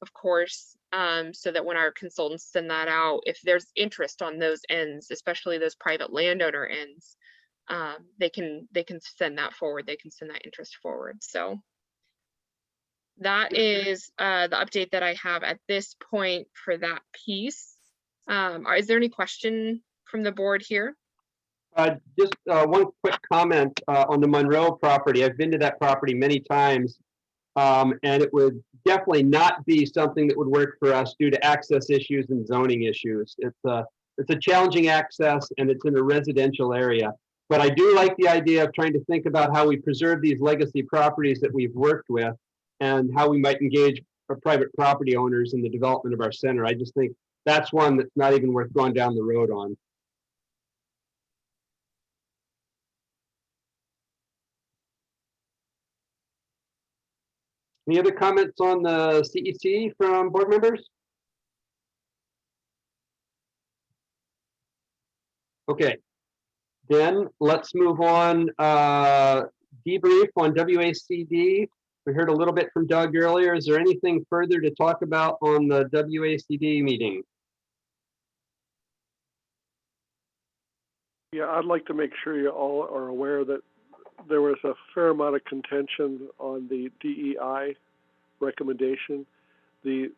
of course, so that when our consultants send that out, if there's interest on those ends, especially those private landowner ends, they can send that forward. They can send that interest forward. So that is the update that I have at this point for that piece. Is there any question from the board here? Just one quick comment on the Monroe property. I've been to that property many times, and it would definitely not be something that would work for us due to access issues and zoning issues. It's a challenging access, and it's in a residential area. But I do like the idea of trying to think about how we preserve these legacy properties that we've worked with, and how we might engage our private property owners in the development of our center. I just think that's one that's not even worth going down the road on. Any other comments on the CEC from board members? Okay, then let's move on. Debrief on WACD. We heard a little bit from Doug earlier. Is there anything further to talk about on the WACD meeting? Yeah, I'd like to make sure you all are aware that there was a fair amount of contention on the DEI recommendation. The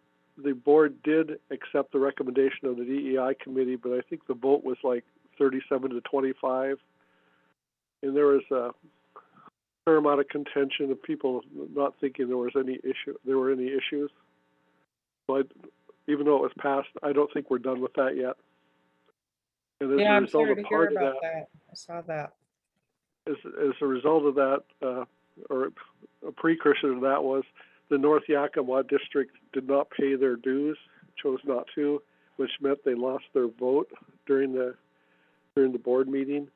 board did accept the recommendation of the DEI committee, but I think the vote was like 37 to 25. And there was a fair amount of contention of people not thinking there were any issues. But even though it was passed, I don't think we're done with that yet. And as Yeah, a I'm result sorry of to hear part of about that, that. I saw that. as a result of that, or a precursor to that, was the North Yakima district did not pay their dues, chose not to, which meant they lost their vote during the board meeting.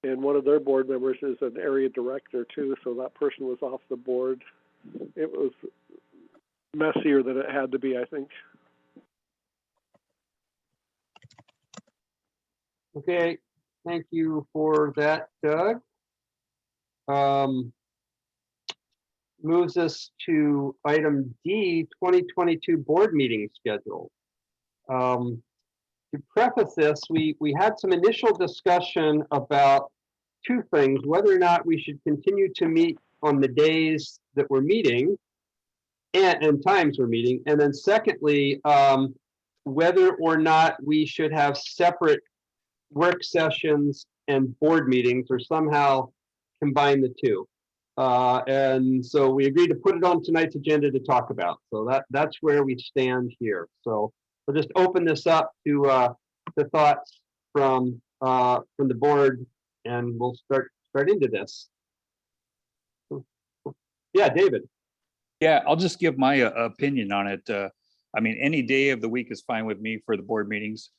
And one of their board members is an area director too, so that person was off the board. It was messier than it had to be, I think. Okay, thank you for that, Doug. Moves us to item D, 2022 board meeting schedule. To preface this, we had some initial discussion about two things, whether or not we should continue to meet on the days that we're meeting and times we're meeting. And then secondly, whether or not we should have separate work sessions and board meetings or somehow combine the two. And so we agreed to put it on tonight's agenda to talk about. So that's where we stand here. So we'll just open this up to the thoughts from the board, and we'll start into this. Yeah, David. Yeah, I'll just give my opinion on it. I mean, any day of the week is fine with me for the board meetings.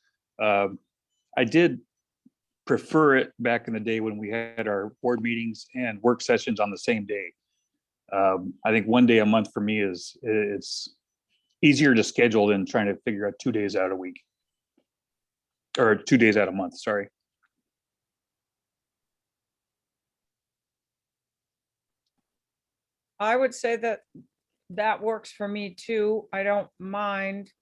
I did prefer it back in the day when we had our board meetings and work sessions on the same day. I think one day a month for me it's easier to schedule than trying to figure out 2 days out a week. Or 2 days out a month, sorry. I would say that works for me too. I don't mind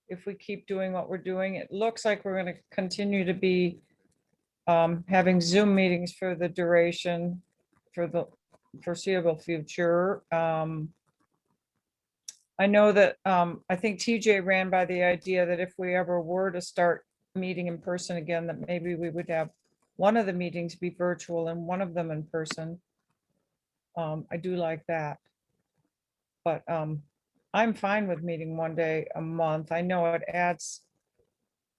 if we keep doing what we're doing. It looks like we're going to continue to be having Zoom meetings for the duration for the foreseeable future. I know that I think TJ ran by the idea that if we ever were to start meeting in person again, that maybe we would have one of the meetings be virtual and one of them in person. I do like that. But I'm fine with meeting one day a month. I know it adds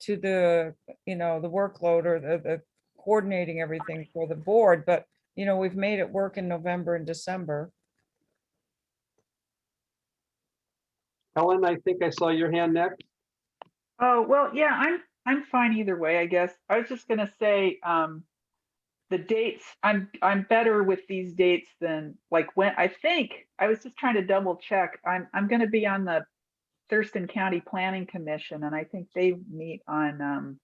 to the, the workload or the coordinating everything for the board, but we've made it work in November and December. Helen, I think I saw your hand next. Oh, well, yeah, I'm fine either way, I guess. I was just gonna say, the dates, I'm better with these dates than like when I think I was just trying to double check. I'm gonna be on the Thurston County Planning Commission, and I think they meet on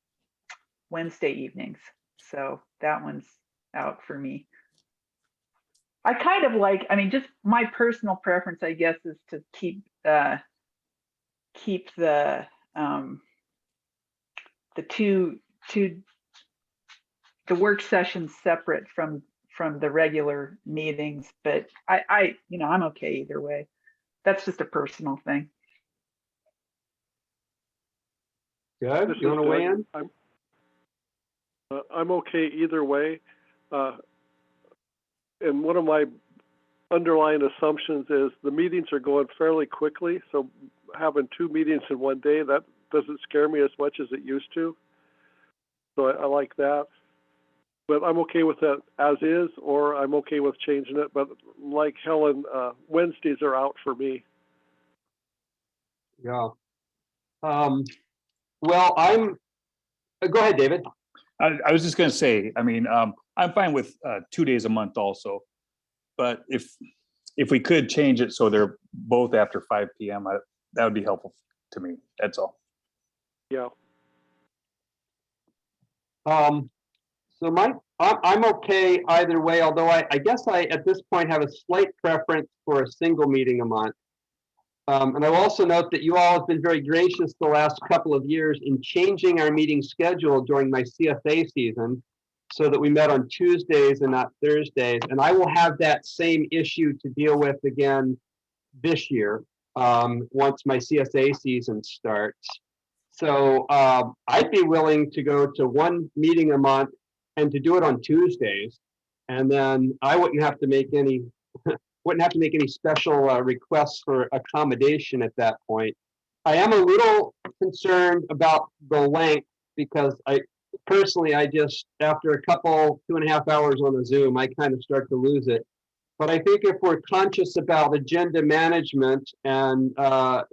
Wednesday evenings. So that one's out for me. I kind of like, I mean, just my personal preference, I guess, is to keep the the work sessions separate from the regular meetings, but I'm okay either way. That's just a personal thing. Good. You want to weigh in? I'm okay either way. And one of my underlying assumptions is the meetings are going fairly quickly. So having 2 meetings in one day, that doesn't scare me as much as it used to. So I like that. But I'm okay with that as is, or I'm okay with changing it. But like Helen, Wednesdays are out for me. Yeah. Well, go ahead, David. I was just going to say, I mean, I'm fine with 2 days a month also, but if we could change it so they're both after 5 p.m., that would be helpful to me. That's all. Yeah. So I'm okay either way, although I guess I at this point have a slight preference for a single meeting a month. And I'll also note that you all have been very gracious the last couple of years in changing our meeting schedule during my CSA season so that we met on Tuesdays and not Thursdays. And I will have that same issue to deal with again this year once my CSA season starts. So I'd be willing to go to 1 meeting a month and to do it on Tuesdays. And then I wouldn't have to make any special requests for accommodation at that point. I am a little concerned about the length because I just, after a couple 2.5 hours on the Zoom, I kind of start to lose it. But I think if we're conscious about agenda management and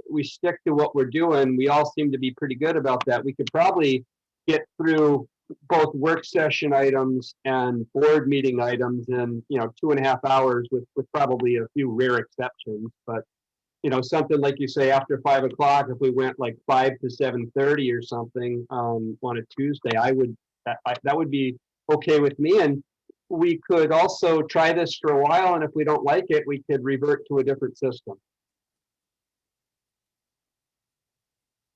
we stick to what we're doing, we all seem to be pretty good about that. We could probably get through both work session items and board meeting items in 2.5 hours with probably a few rare exceptions. But something like you say after 5 o'clock, if we went like 5 to 7:30 or something on a Tuesday, I that would be okay with me. And we could also try this for a while, and if we don't like it, we could revert to a different system.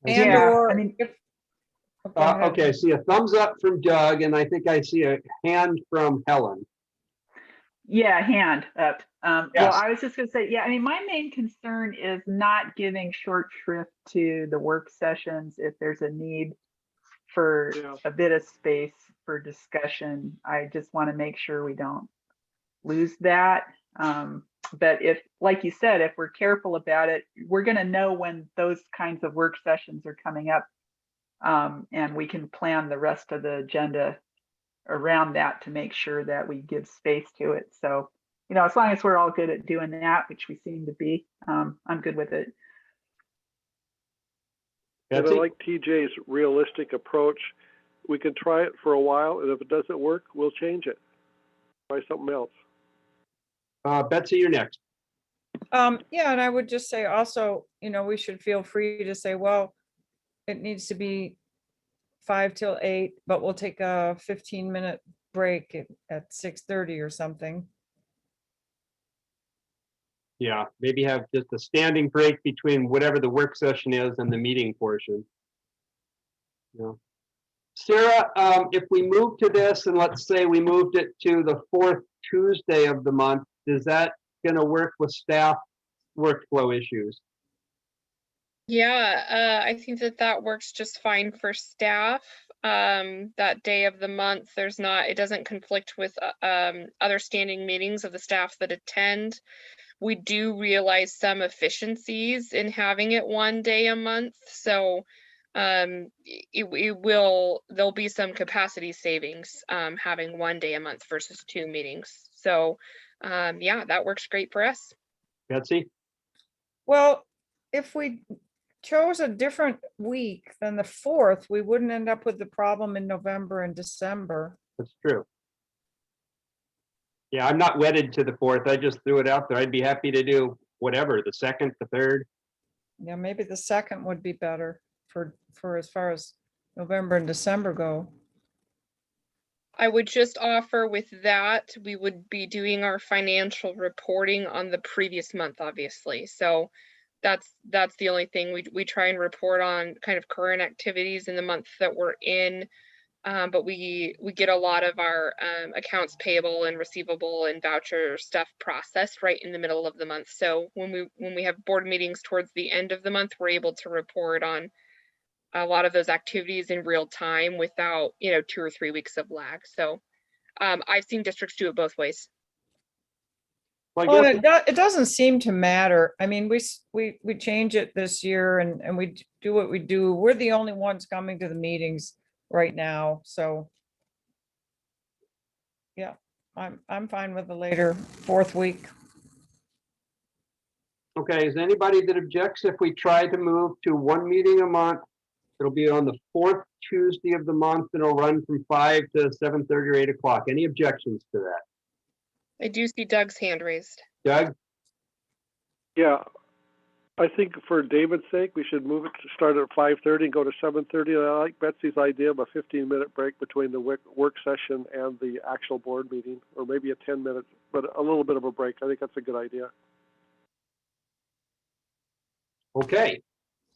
And Yeah, or I mean, if- go ahead. Okay, I see a thumbs up from Doug, and I think I see a hand from Helen. yeah, hand up. Well, Yes. I was just gonna say, yeah, I mean, my main concern is not giving short shrift to the work sessions if there's a need for Yeah. a bit of space for discussion. I just want to make sure we don't lose that. But if, like you said, if we're careful about it, we're going to know when those kinds of work sessions are coming up, and we can plan the rest of the agenda around that to make sure that we give space to it. So, you know, as long as we're all good at doing that, which we seem to be, I'm good with it. And I Betsy? like TJ's realistic approach. We can try it for a while, and if it doesn't work, we'll change it. Try something else. Betsy, you're next. Yeah, and I would just say also, you know, we should feel free to say, well, it needs to be 5 till 8, but we'll take a 15-minute break at 6:30 or something. Yeah, maybe have just a standing break between whatever the work session is and the meeting portion. Yeah. Sarah, if we move to this, and let's say we moved it to the 4th Tuesday of the month, is that going to work with staff workflow issues? Yeah, I think that works just fine for staff. That day of the month, it doesn't conflict with other standing meetings of the staff that attend. We do realize some efficiencies in having it one day a month. So there'll be some capacity savings having one day a month versus 2 meetings. So yeah, that works great for us. Betsy? Well, if we chose a different week than the 4th, we wouldn't end up with the problem in November and December. That's true. Yeah, I'm not wedded to the 4th. I just threw it out there. I'd be happy to do whatever, the 2nd, the 3rd. Yeah, maybe the 2nd would be better for as far as November and December go. I would just offer with that, we would be doing our financial reporting on the previous month, obviously. So that's the only thing we try and report on, kind of current activities in the month that we're in. But we get a lot of our accounts payable and receivable and voucher stuff processed right in the middle of the month. So when we have board meetings towards the end of the month, we're able to report on a lot of those activities in real time without, 2 or 3 weeks of lag. So I've seen districts do it both ways. Well, Well, I guess it doesn't seem to matter. I mean, we change it this year and we do what we do. We're the only ones coming to the meetings right now, so. Yeah, I'm fine with the later 4th week. okay, is anybody that objects if we try to move to 1 meeting a month? It'll be on the 4th Tuesday of the month, and it'll run from 5 to 7:30 or 8 o'clock. Any objections to that? I do see Doug's hand raised. Doug? Yeah, I think for David's sake, we should move it to start at 5:30 and go to 7:30. I like Betsy's idea of a 15-minute break between the work session and the actual board meeting, or maybe a 10-minute, but a little bit of a break. I think that's a good idea. Okay,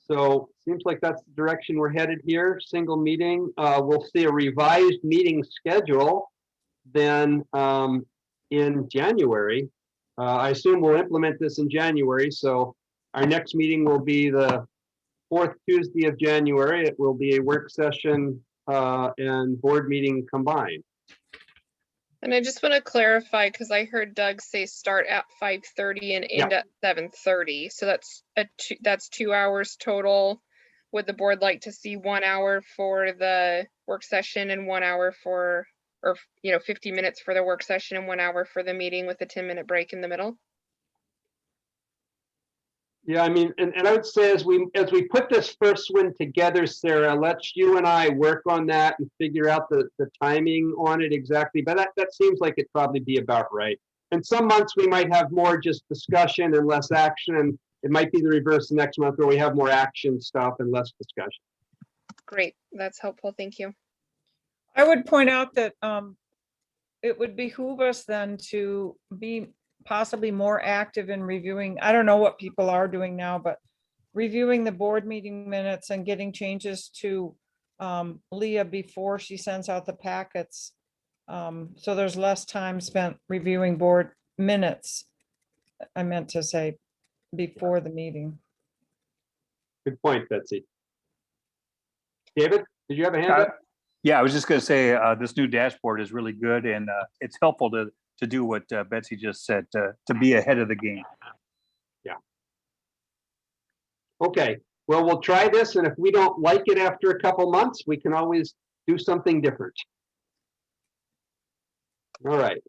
so seems like that's the direction we're headed here. Single meeting. We'll see a revised meeting schedule then in January. I assume we'll implement this in January, so our next meeting will be the 4th Tuesday of January. It will be a work session and board meeting combined. And I just want to clarify, because I heard Doug say start at 5:30 and end at 7:30. So that's 2 hours total. Would the board like to see 1 hour for the work session and 1 hour for, or 50 minutes for the work session and 1 hour for the meeting with a 10-minute break in the middle? Yeah, I mean, and I would say as we put this first one together, Sarah, let's you and I work on that and figure out the timing on it exactly. But that seems like it'd probably be about right. And some months we might have more just discussion and less action, and it might be the reverse the next month where we have more action stuff and less discussion. Great, that's helpful. Thank you. I would point out that it would behoove us then to be possibly more active in reviewing. I don't know what people are doing now, but reviewing the board meeting minutes and getting changes to Leah before she sends out the packets. So there's less time spent reviewing board minutes. I meant to say before the meeting. Good point, Betsy. David, did you have a hand up? Yeah, I was just gonna say, this new dashboard is really good and it's helpful to do what Betsy just said, to be ahead of the game. Okay, well, we'll try this, and if we don't like it after a couple months, we can always do something different. All right.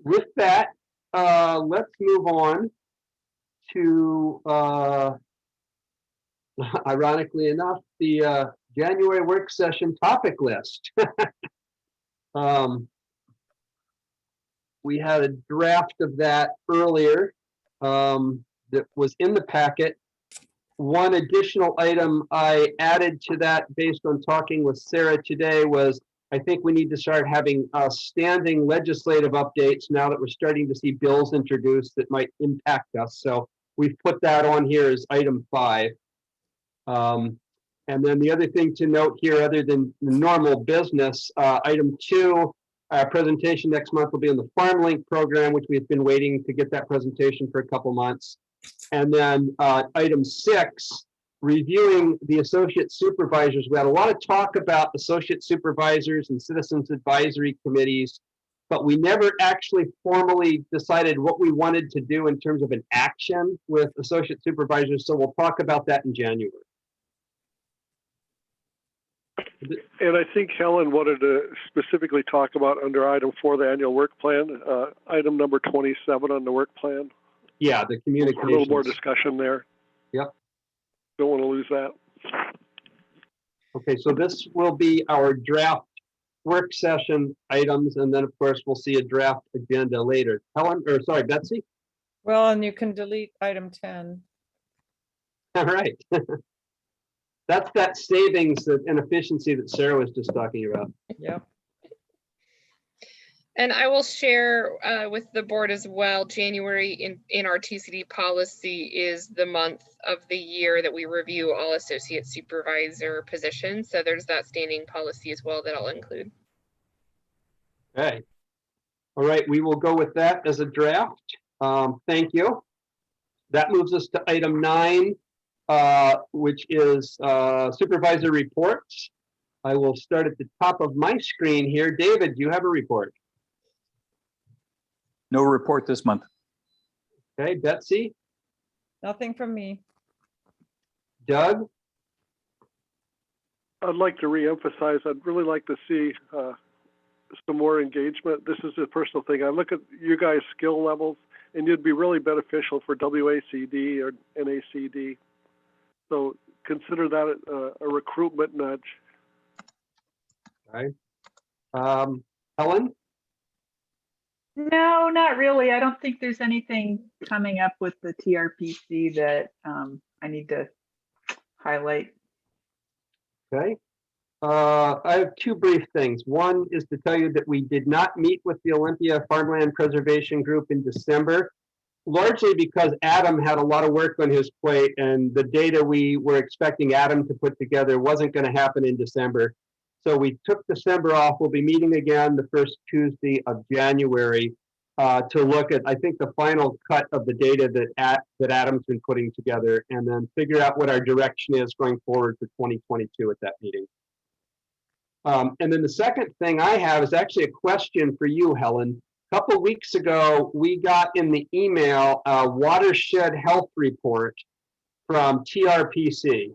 With that, let's move on to, ironically enough, the January work session topic list. We had a draft of that earlier that was in the packet. One additional item I added to that based on talking with Sarah today was I think we need to start having standing legislative updates now that we're starting to see bills introduced that might impact us. So we've put that on here as item 5. And then the other thing to note here, other than the normal business, item 2, our presentation next month will be on the Farm Link program, which we've been waiting to get that presentation for a couple months. And then item 6, reviewing the associate supervisors. We had a lot of talk about associate supervisors and citizens advisory committees, but we never actually formally decided what we wanted to do in terms of an action with associate supervisors. So we'll talk about that in January. And I think Helen wanted to specifically talk about under item 4, the annual work plan, item number 27 on the work plan. Yeah, the communications. A little more discussion there. Yep. Don't want to lose that. Okay, so this will be our draft work session items, and then of course we'll see a draft agenda later. Helen, or sorry, Betsy? Well, and you can delete item 10. All right. That's that savings and efficiency that Sarah was just talking about. Yep. And I will share with the board as well, January in our TCD policy is the month of the year that we review all associate supervisor positions. So there's that standing policy as well that I'll include. Okay. All right, we will go with that as a draft. Thank you. That moves us to item 9, which is supervisor reports. I will start at the top of my screen here. David, do you have a report? No report this month. Okay, Betsy, Nothing from me. Doug, I'd like to reemphasize, I'd really like to see some more engagement. This is a personal thing. I look at you guys' skill levels, and you'd be really beneficial for WACD or NACD. So consider that a recruitment nudge. okay. Helen, No, not really. I don't think there's anything coming up with the TRPC that I need to highlight. okay. I have 2 brief things. One is to tell you that we did not meet with the Olympia Farmland Preservation Group in December, largely because Adam had a lot of work on his plate and the data we were expecting Adam to put together wasn't going to happen in December. So we took December off. We'll be meeting again the first Tuesday of January to look at, I think, the final cut of the data that Adam's been putting together, and then figure out what our direction is going forward for 2022 at that meeting. And then the second thing I have is actually a question for you, Helen. A couple of weeks ago, we got in the email a watershed health report from TRPC.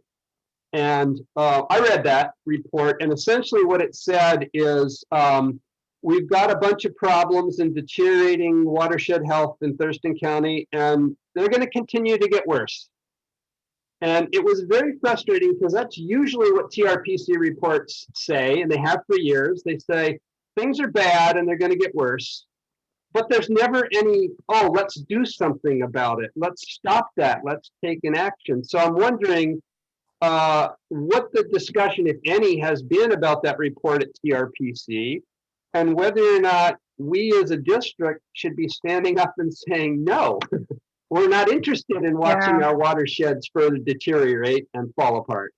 And I read that report, and essentially what it said is we've got a bunch of problems in deteriorating watershed health in Thurston County, and they're going to continue to get worse. And it was very frustrating because that's usually what TRPC reports say, and they have for years. They say things are bad and they're going to get worse, but there's never any, oh, let's do something about it. Let's stop that. Let's take an action. So I'm wondering, what the discussion, if any, has been about that report at TRPC, and whether or not we as a district should be standing up and saying, no, we're not interested in watching Yeah. our watersheds further deteriorate and fall apart.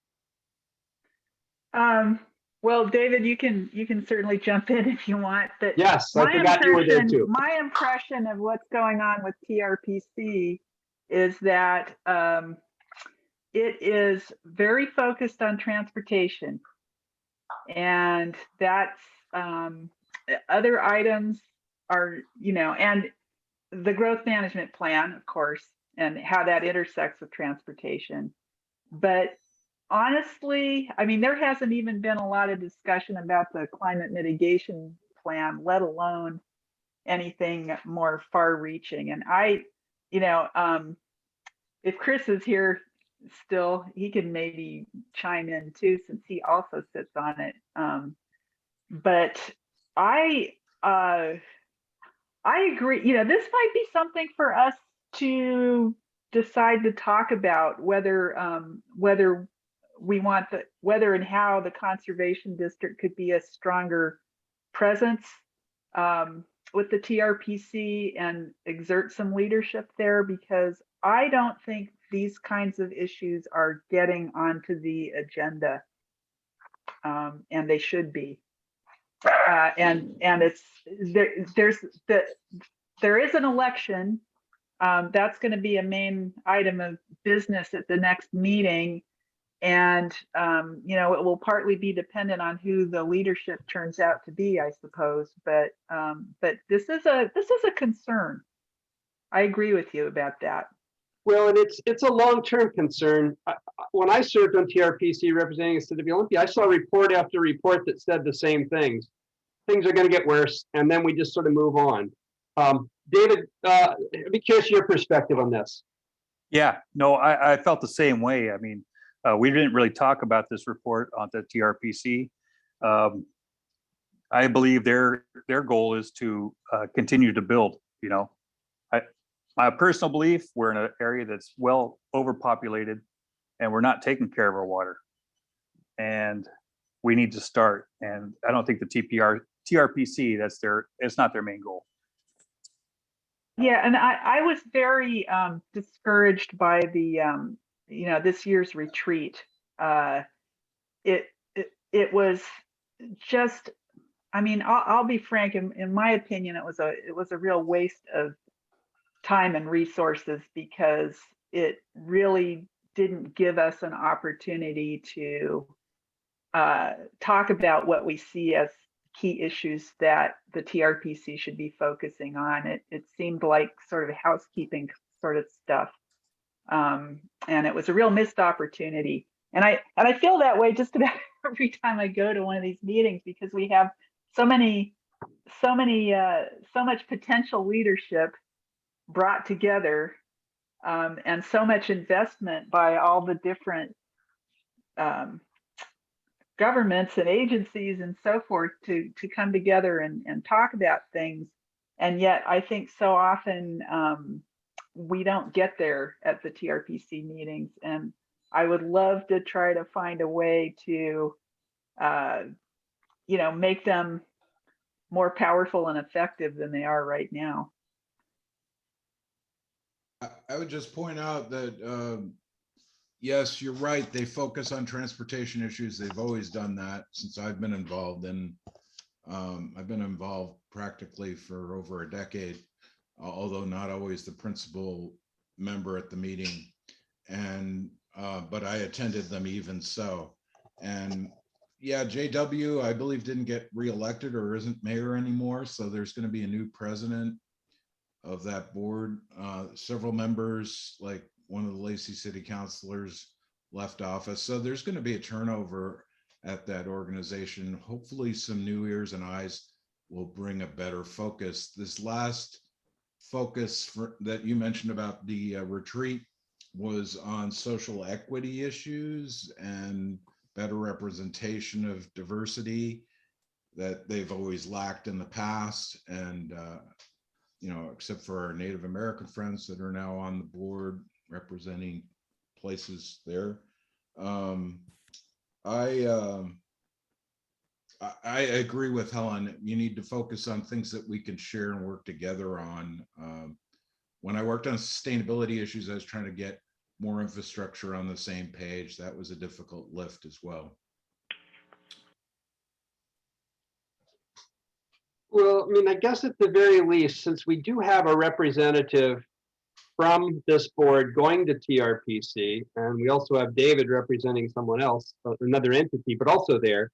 Well, David, you can certainly jump in if you want, but Yes, I forgot you were there too. my impression of what's going on with TRPC is that it is very focused on transportation, and that's other items are, and the growth management plan, of course, and how that intersects with transportation. But honestly, I mean, there hasn't even been a lot of discussion about the climate mitigation plan, let alone anything more far reaching. And if Chris is here still, he can maybe chime in too, since he also sits on it. But I agree, this might be something for us to decide to talk about, whether we want whether and how the conservation district could be a stronger presence with the TRPC and exert some leadership there, because I don't think these kinds of issues are getting onto the agenda, and they should be. And it's there is an election that's going to be a main item of business at the next meeting. And, it will partly be dependent on who the leadership turns out to be, I suppose. But this is a concern. I agree with you about that. Well, and it's a long-term concern. When I served on TRPC representing the city of Olympia, I saw report after report that said the same things. Things are going to get worse, and then we just sort of move on. David, I'd be curious your perspective on this. Yeah, no, I felt the same way. I mean, we didn't really talk about this report on the TRPC. I believe their goal is to continue to build. My personal belief, we're in an area that's well overpopulated, and we're not taking care of our water, and we need to start. And I don't think the TRPC, it's not their main goal. Yeah, and I was very discouraged by the this year's retreat. It was just, I mean, I'll be frank. In my opinion, it was a real waste of time and resources, because it really didn't give us an opportunity to talk about what we see as key issues that the TRPC should be focusing on. It seemed like sort of housekeeping sort of stuff. And it was a real missed opportunity. And I feel that way just about every time I go to one of these meetings, because we have so much potential leadership brought together, and so much investment by all the different governments and agencies and so forth to come together and talk about things. And yet I think so often we don't get there at the TRPC meetings. And I would love to try to find a way to, make them more powerful and effective than they are right now. I would just point out that, yes, you're right. They focus on transportation issues. They've always done that since I've been involved, and I've been involved practically for over a decade, although not always the principal member at the meeting. And but I attended them even so. And yeah, JW, I believe, didn't get reelected or isn't mayor anymore. So there's going to be a new president of that board. Several members, like one of the Lacey city councilors, left office. So there's going to be a turnover at that organization. Hopefully some new ears and eyes will bring a better focus. This last focus that you mentioned about the retreat was on social equity issues and better representation of diversity that they've always lacked in the past. And except for our Native American friends that are now on the board representing places there, I agree with Helen. You need to focus on things that we can share and work together on. When I worked on sustainability issues, I was trying to get more infrastructure on the same page. That was a difficult lift as well. Well, I mean, I guess at the very least, since we do have a representative from this board going to TRPC, and we also have David representing someone else, another entity, but also there.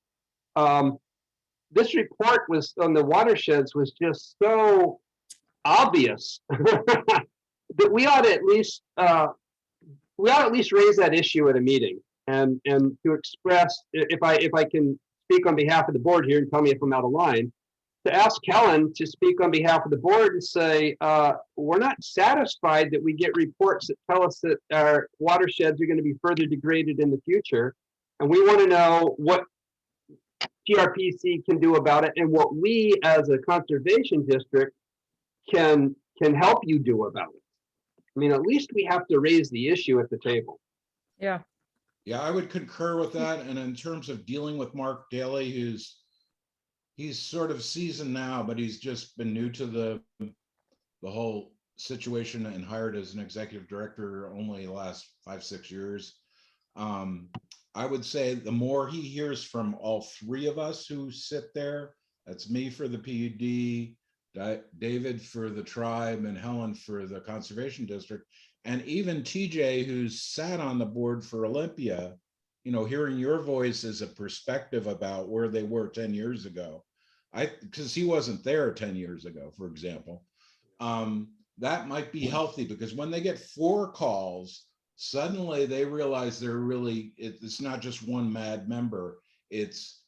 This report was on the watersheds was just so obvious that we ought to at least raise that issue at a meeting and to express, if I can speak on behalf of the board here and tell me if I'm out of line, to ask Helen to speak on behalf of the board and say, we're not satisfied that we get reports that tell us that our watersheds are going to be further degraded in the future. And we want to know what TRPC can do about it and what we as a conservation district can help you do about it. I mean, at least we have to raise the issue at the table. Yeah. Yeah, I would concur with that. And in terms of dealing with Mark Daly, he's sort of seasoned now, but he's just been new to the whole situation and hired as an executive director only the last 5-6 years. I would say the more he hears from all three of us who sit there, that's me for the PUD, David for the tribe, and Helen for the conservation district, and even TJ, who's sat on the board for Olympia, you know, hearing your voice as a perspective about where they were 10 years ago. Because he wasn't there 10 years ago, for example. That might be healthy, because when they get 4 calls, suddenly they realize it's not just one mad member, it's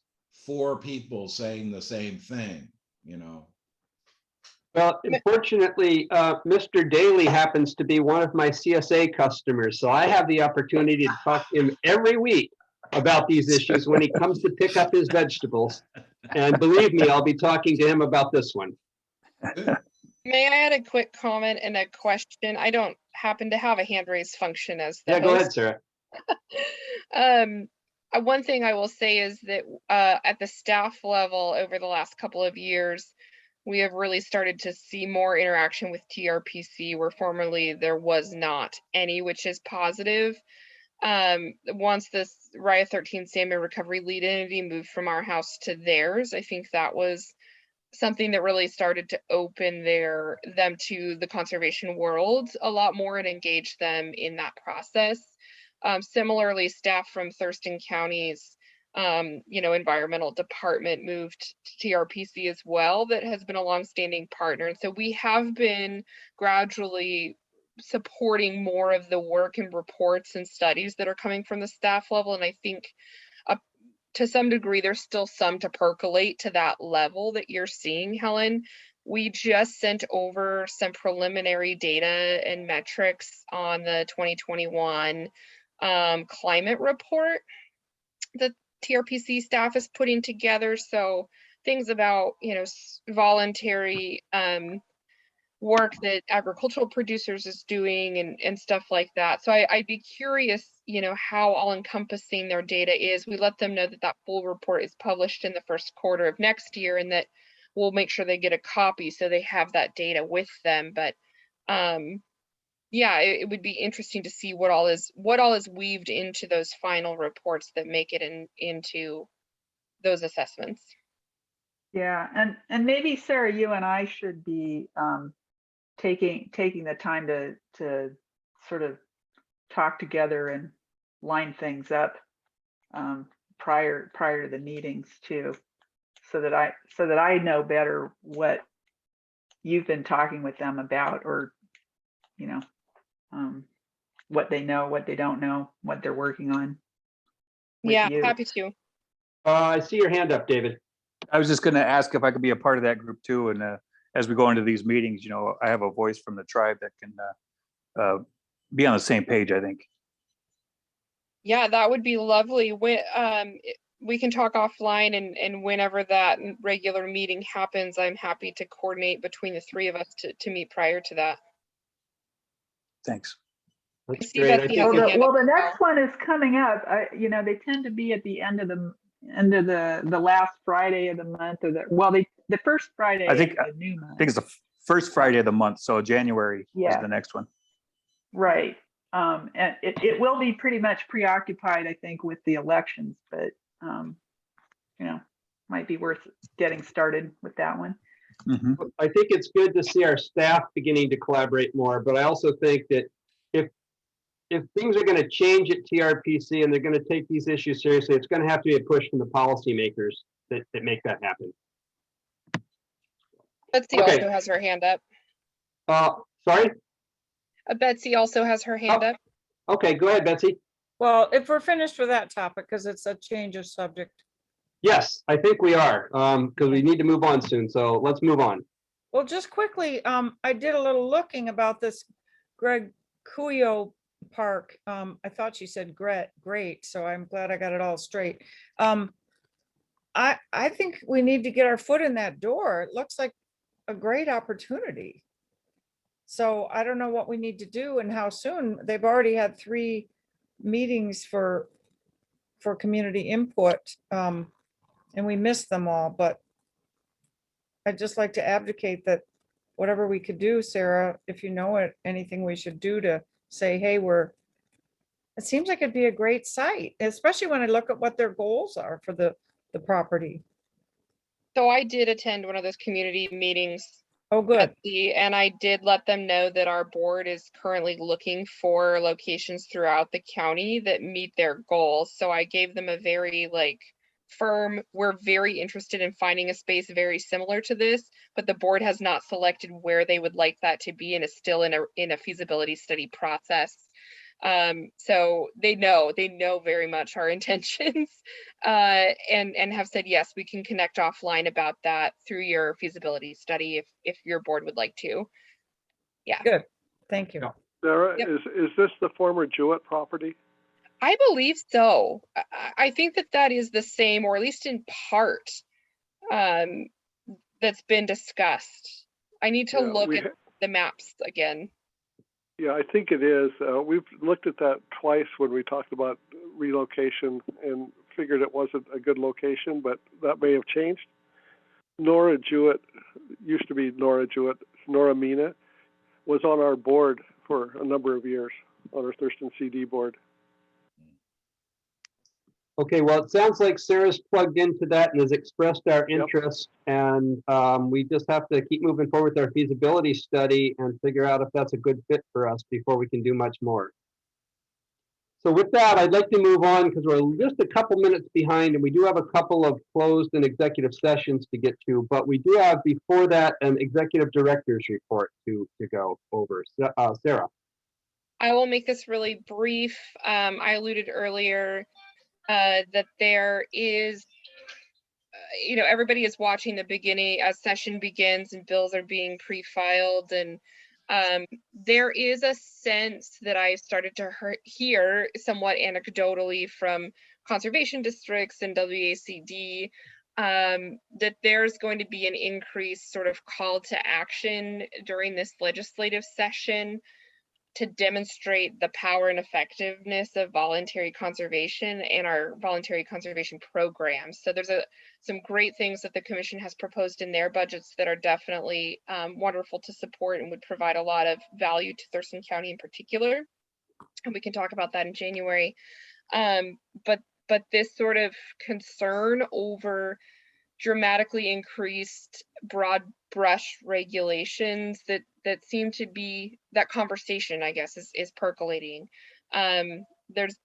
4 people saying the same thing, you know. Well, unfortunately, Mr. Daly happens to be one of my CSA customers, so I have the opportunity to talk to him every week about these issues when he comes to pick up his vegetables. And believe me, I'll be talking to him about this one. May I add a quick comment and a question? I don't happen to have a hand raise function as the Yeah, go ahead, host. Sarah. One thing I will say is that at the staff level over the last couple of years, we have really started to see more interaction with TRPC where formerly there was not any, which is positive. Once this RIA 13 salmon recovery lead entity moved from our house to theirs, I think that was something that really started to open them to the conservation world a lot more and engage them in that process. Similarly, staff from Thurston County's environmental department moved to TRPC as well. That has been a longstanding partner. And so we have been gradually supporting more of the work and reports and studies that are coming from the staff level. And I think to some degree, there's still some to percolate to that level that you're seeing, Helen. We just sent over some preliminary data and metrics on the 2021 climate report that TRPC staff is putting together. So things about, voluntary work that agricultural producers is doing and stuff like that. So I'd be curious, how all encompassing their data is. We let them know that full report is published in the first quarter of next year, and that we'll make sure they get a copy so they have that data with them. But yeah, it would be interesting to see what all is weaved into those final reports that make it into those assessments. Yeah, and maybe Sarah, you and I should be taking the time to sort of talk together and line things up prior to the meetings too, so that I know better what you've been talking with them about, or what they know, what they don't know, what they're working on. Yeah, happy to. I see your hand up, David. I was just going to ask if I could be a part of that group too. And as we go into these meetings, I have a voice from the tribe that can be on the same page, I think. Yeah, that would be lovely. We can talk offline, and whenever that regular meeting happens, I'm happy to coordinate between the 3 of us to meet prior to that. Thanks. That's see great. that I the think other it- hand Well, up the as next one is coming up. You know, they tend to be at the end of the last Friday of the month, or the first Friday I think- of the new I month. think it's the first Friday of the month, so January is Yeah. the next one. Right. And it will be pretty much preoccupied, I think, with the elections, but, you know, might be worth getting started with that one. Mhm. I think it's good to see our staff beginning to collaborate more, but I also think that if things are going to change at TRPC and they're going to take these issues seriously, it's going to have to be a push from the policymakers that make that happen. Betsy Okay. also has her hand up. Sorry? Betsy also has her hand up. Okay, go ahead, Betsy. Well, if we're finished with that topic, because it's a change of subject. Yes, I think we are, because we need to move on soon. So let's move on. Well, just quickly, I did a little looking about this Greg Cuyo Park. I thought she said great, so I'm glad I got it all straight. I think we need to get our foot in that door. It looks like a great opportunity. So I don't know what we need to do and how soon. They've already had 3 meetings for community input, and we missed them all, but I'd just like to advocate that whatever we could do, Sarah, if you know it, anything we should do to say, hey, it seems like it'd be a great site, especially when I look at what their goals are for the property. So I did attend one of those community meetings, Oh, good. and I did let them know that our board is currently looking for locations throughout the county that meet their goals. So I gave them a very firm, we're very interested in finding a space very similar to this, but the board has not selected where they would like that to be and is still in a feasibility study process. So they know very much our intentions, and have said, yes, we can connect offline about that through your feasibility study if your board would like to. Yeah. Good. Thank you. Yeah. Sarah, Yep. is this the former Jewett property? I believe so. I think that is the same, or at least in part, that's been discussed. I need to Yeah, look at the maps again. Yeah, I think it is. We've looked at that twice when we talked about relocation and figured it wasn't a good location, but that may have changed. Nora Jewett, used to be Nora Jewett, Nora Mina, was on our board for a number of years, on our Thurston CD board. Okay, well, it sounds like Sarah's plugged into that and has expressed our Yep. interest. And we just have to keep moving forward with our feasibility study and figure out if that's a good fit for us before we can do much more. So with that, I'd like to move on because we're just a couple minutes behind and we do have a couple of closed and executive sessions to get to, but we do have before that an executive director's report to go over. Sarah. I will make this really brief. I alluded earlier that there is, everybody is watching the beginning as session begins and bills are being pre-filed, and there is a sense that I started to hear somewhat anecdotally from conservation districts and WACD that there's going to be an increased sort of call to action during this legislative session to demonstrate the power and effectiveness of voluntary conservation and our voluntary conservation programs. So there's some great things that the commission has proposed in their budgets that are definitely wonderful to support and would provide a lot of value to Thurston County in particular. And we can talk about that in January. But this sort of concern over dramatically increased broad brush regulations that seem to be, that conversation, I guess, is percolating. There's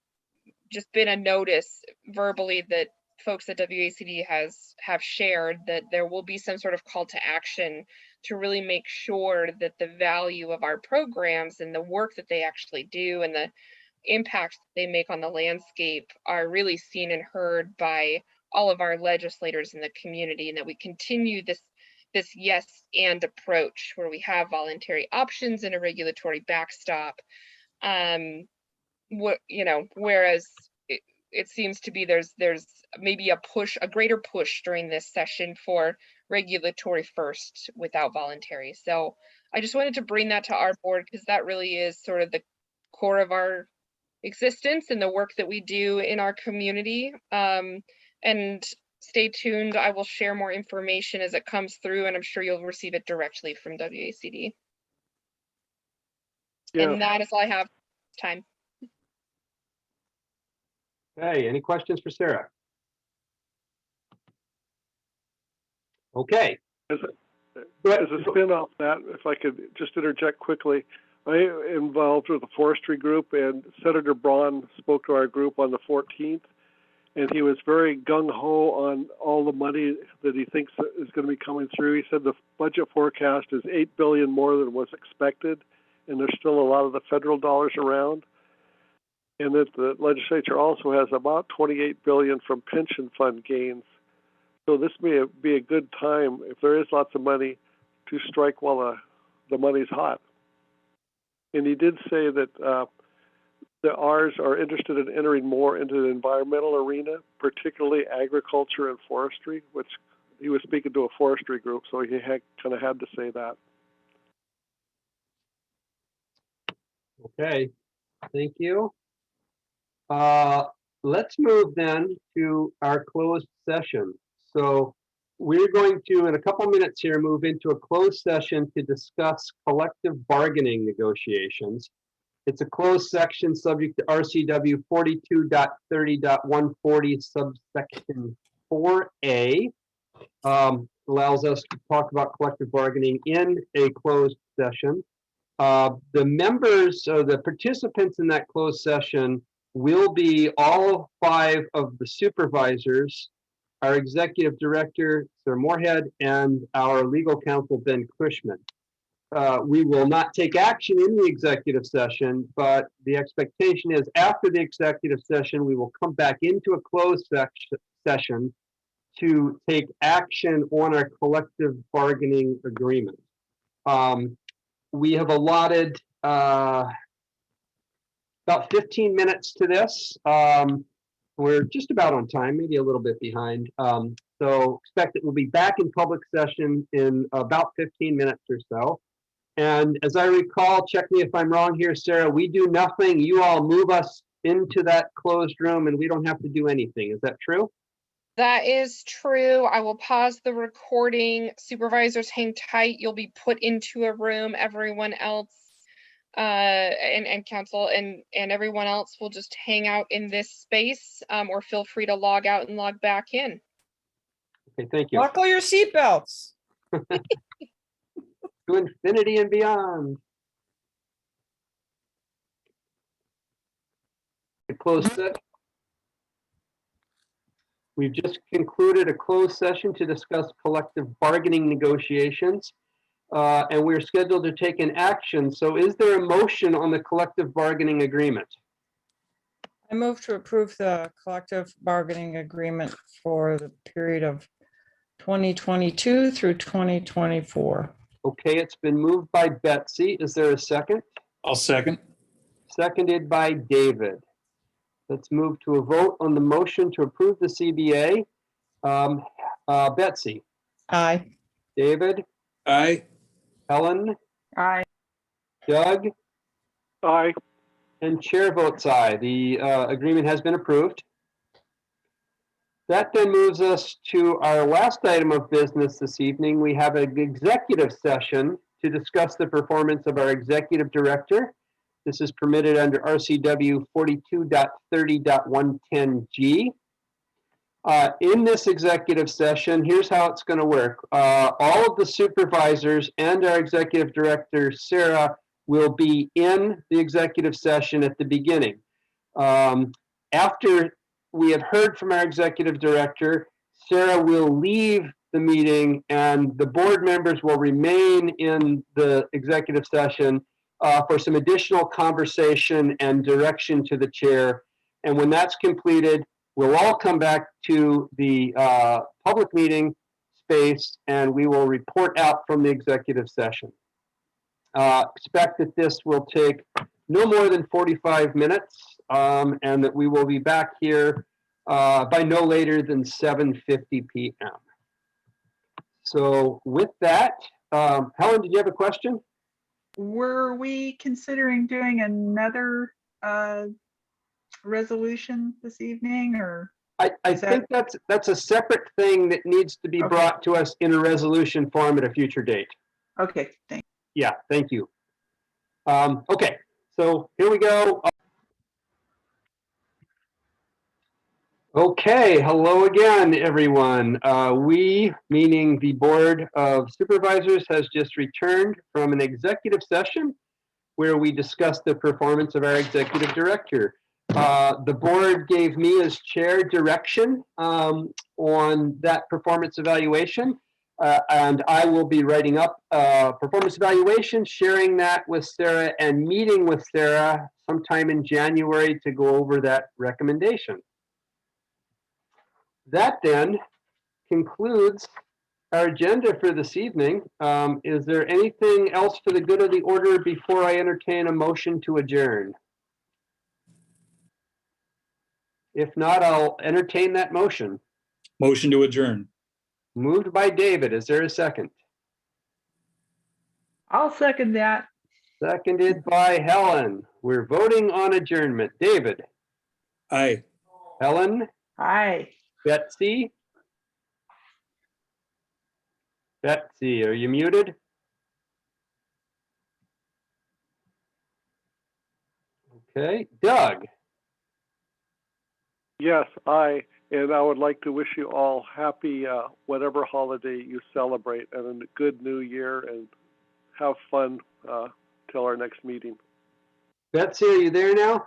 just been a notice verbally that folks at WACD have shared that there will be some sort of call to action to really make sure that the value of our programs and the work that they actually do and the impacts they make on the landscape are really seen and heard by all of our legislators in the community, and that we continue this yes and approach where we have voluntary options and a regulatory backstop. Whereas it seems to be there's maybe a greater push during this session for regulatory first without voluntary. So I just wanted to bring that to our board because that really is sort of the core of our existence and the work that we do in our community. And stay tuned. I will share more information as it comes through, and I'm sure you'll receive it directly from WACD. Yeah. And that is all I have time. Okay, any questions for Sarah? Okay. As Go ahead. a spin off that, if I could just interject quickly, I am involved with a forestry group, and Senator Braun spoke to our group on the 14th, and he was very gung-ho on all the money that he thinks is going to be coming through. He said the budget forecast is $8 billion more than was expected, and there's still a lot of the federal dollars around, and that the legislature also has about $28 billion from pension fund gains. So this may be a good time, if there is lots of money, to strike while the money's hot. And he did say that the Rs are interested in entering more into the environmental arena, particularly agriculture and forestry, which he was speaking to a forestry group, so he kind of had to say that. Okay, thank you. Let's move then to our closed session. So we're going to, in a couple minutes here, move into a closed session to discuss collective bargaining negotiations. It's a closed section subject to RCW 42.30.140 subsection 4A. Allows us to talk about collective bargaining in a closed session. The members, the participants in that closed session will be all 5 of the supervisors, our executive director, Sir Moorhead, and our legal counsel, Ben Cushman. We will not take action in the executive session, but the expectation is after the executive session, we will come back into a closed session to take action on our collective bargaining agreement. We have allotted about 15 minutes to this. We're just about on time, maybe a little bit behind. So expect that we'll be back in public session in about 15 minutes or so. And as I recall, check me if I'm wrong here, Sarah, we do nothing. You all move us into that closed room and we don't have to do anything. Is that true? That is true. I will pause the recording. Supervisors, hang tight. You'll be put into a room. Everyone else and council and everyone else will just hang out in this space, or feel free to log out and log back in. Okay, thank you. Buckle your seatbelts. To infinity and beyond. Closed session. We've just concluded a closed session to discuss collective bargaining negotiations, and we're scheduled to take an action. So is there a motion on the collective bargaining agreement? I move to approve the collective bargaining agreement for the period of 2022 through 2024. Okay, it's been moved by Betsy. Is there a second? I'll second. Seconded by David. Let's move to a vote on the motion to approve the CBA. Betsy, Aye. David, Aye. Helen, Aye. Doug, Aye. and chair votes aye. The agreement has been approved. That then moves us to our last item of business this evening. We have an executive session to discuss the performance of our executive director. This is permitted under RCW 42.30.110G. In this executive session, here's how it's going to work. All of the supervisors and our executive director, Sarah, will be in the executive session at the beginning. After we have heard from our executive director, Sarah will leave the meeting and the board members will remain in the executive session for some additional conversation and direction to the chair. And when that's completed, we'll all come back to the public meeting space and we will report out from the executive session. Expect that this will take no more than 45 minutes and that we will be back here by no later than 7:50 p.m. So with that, Helen, did you have a question? were we considering doing another resolution this evening, or? I Is that- think that's a separate thing that needs to be Okay. brought to us in a resolution form at a future date. Okay, thanks. Yeah, thank you. Okay, so here we go. Okay, hello again, everyone. We, meaning the Board of Supervisors, has just returned from an executive session where we discussed the performance of our executive director. The board gave me as chair direction on that performance evaluation. And I will be writing up a performance evaluation, sharing that with Sarah, and meeting with Sarah sometime in January to go over that recommendation. That then concludes our agenda for this evening. Is there anything else for the good of the order before I entertain a motion to adjourn? If not, I'll entertain that motion. Motion to adjourn. Moved by David. Is there a second? I'll second that. Seconded by Helen. We're voting on adjournment. David, Aye. Helen, Aye. Betsy? Betsy, are you muted? Okay, Doug? Yes, and I would like to wish you all happy whatever holiday you celebrate, and a good new year, and have fun till our next meeting. Betsy, are you there now?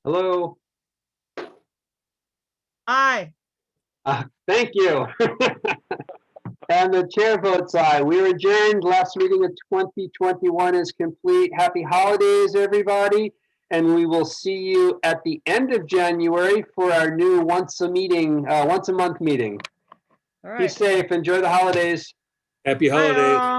Hello? Aye. Thank you. And the chair votes aye. We're adjourned. Last meeting of 2021 is complete. Happy holidays, everybody. And we will see you at the end of January for our new once a month meeting. All Be right. safe. Enjoy the holidays. Happy Bye, holidays. all.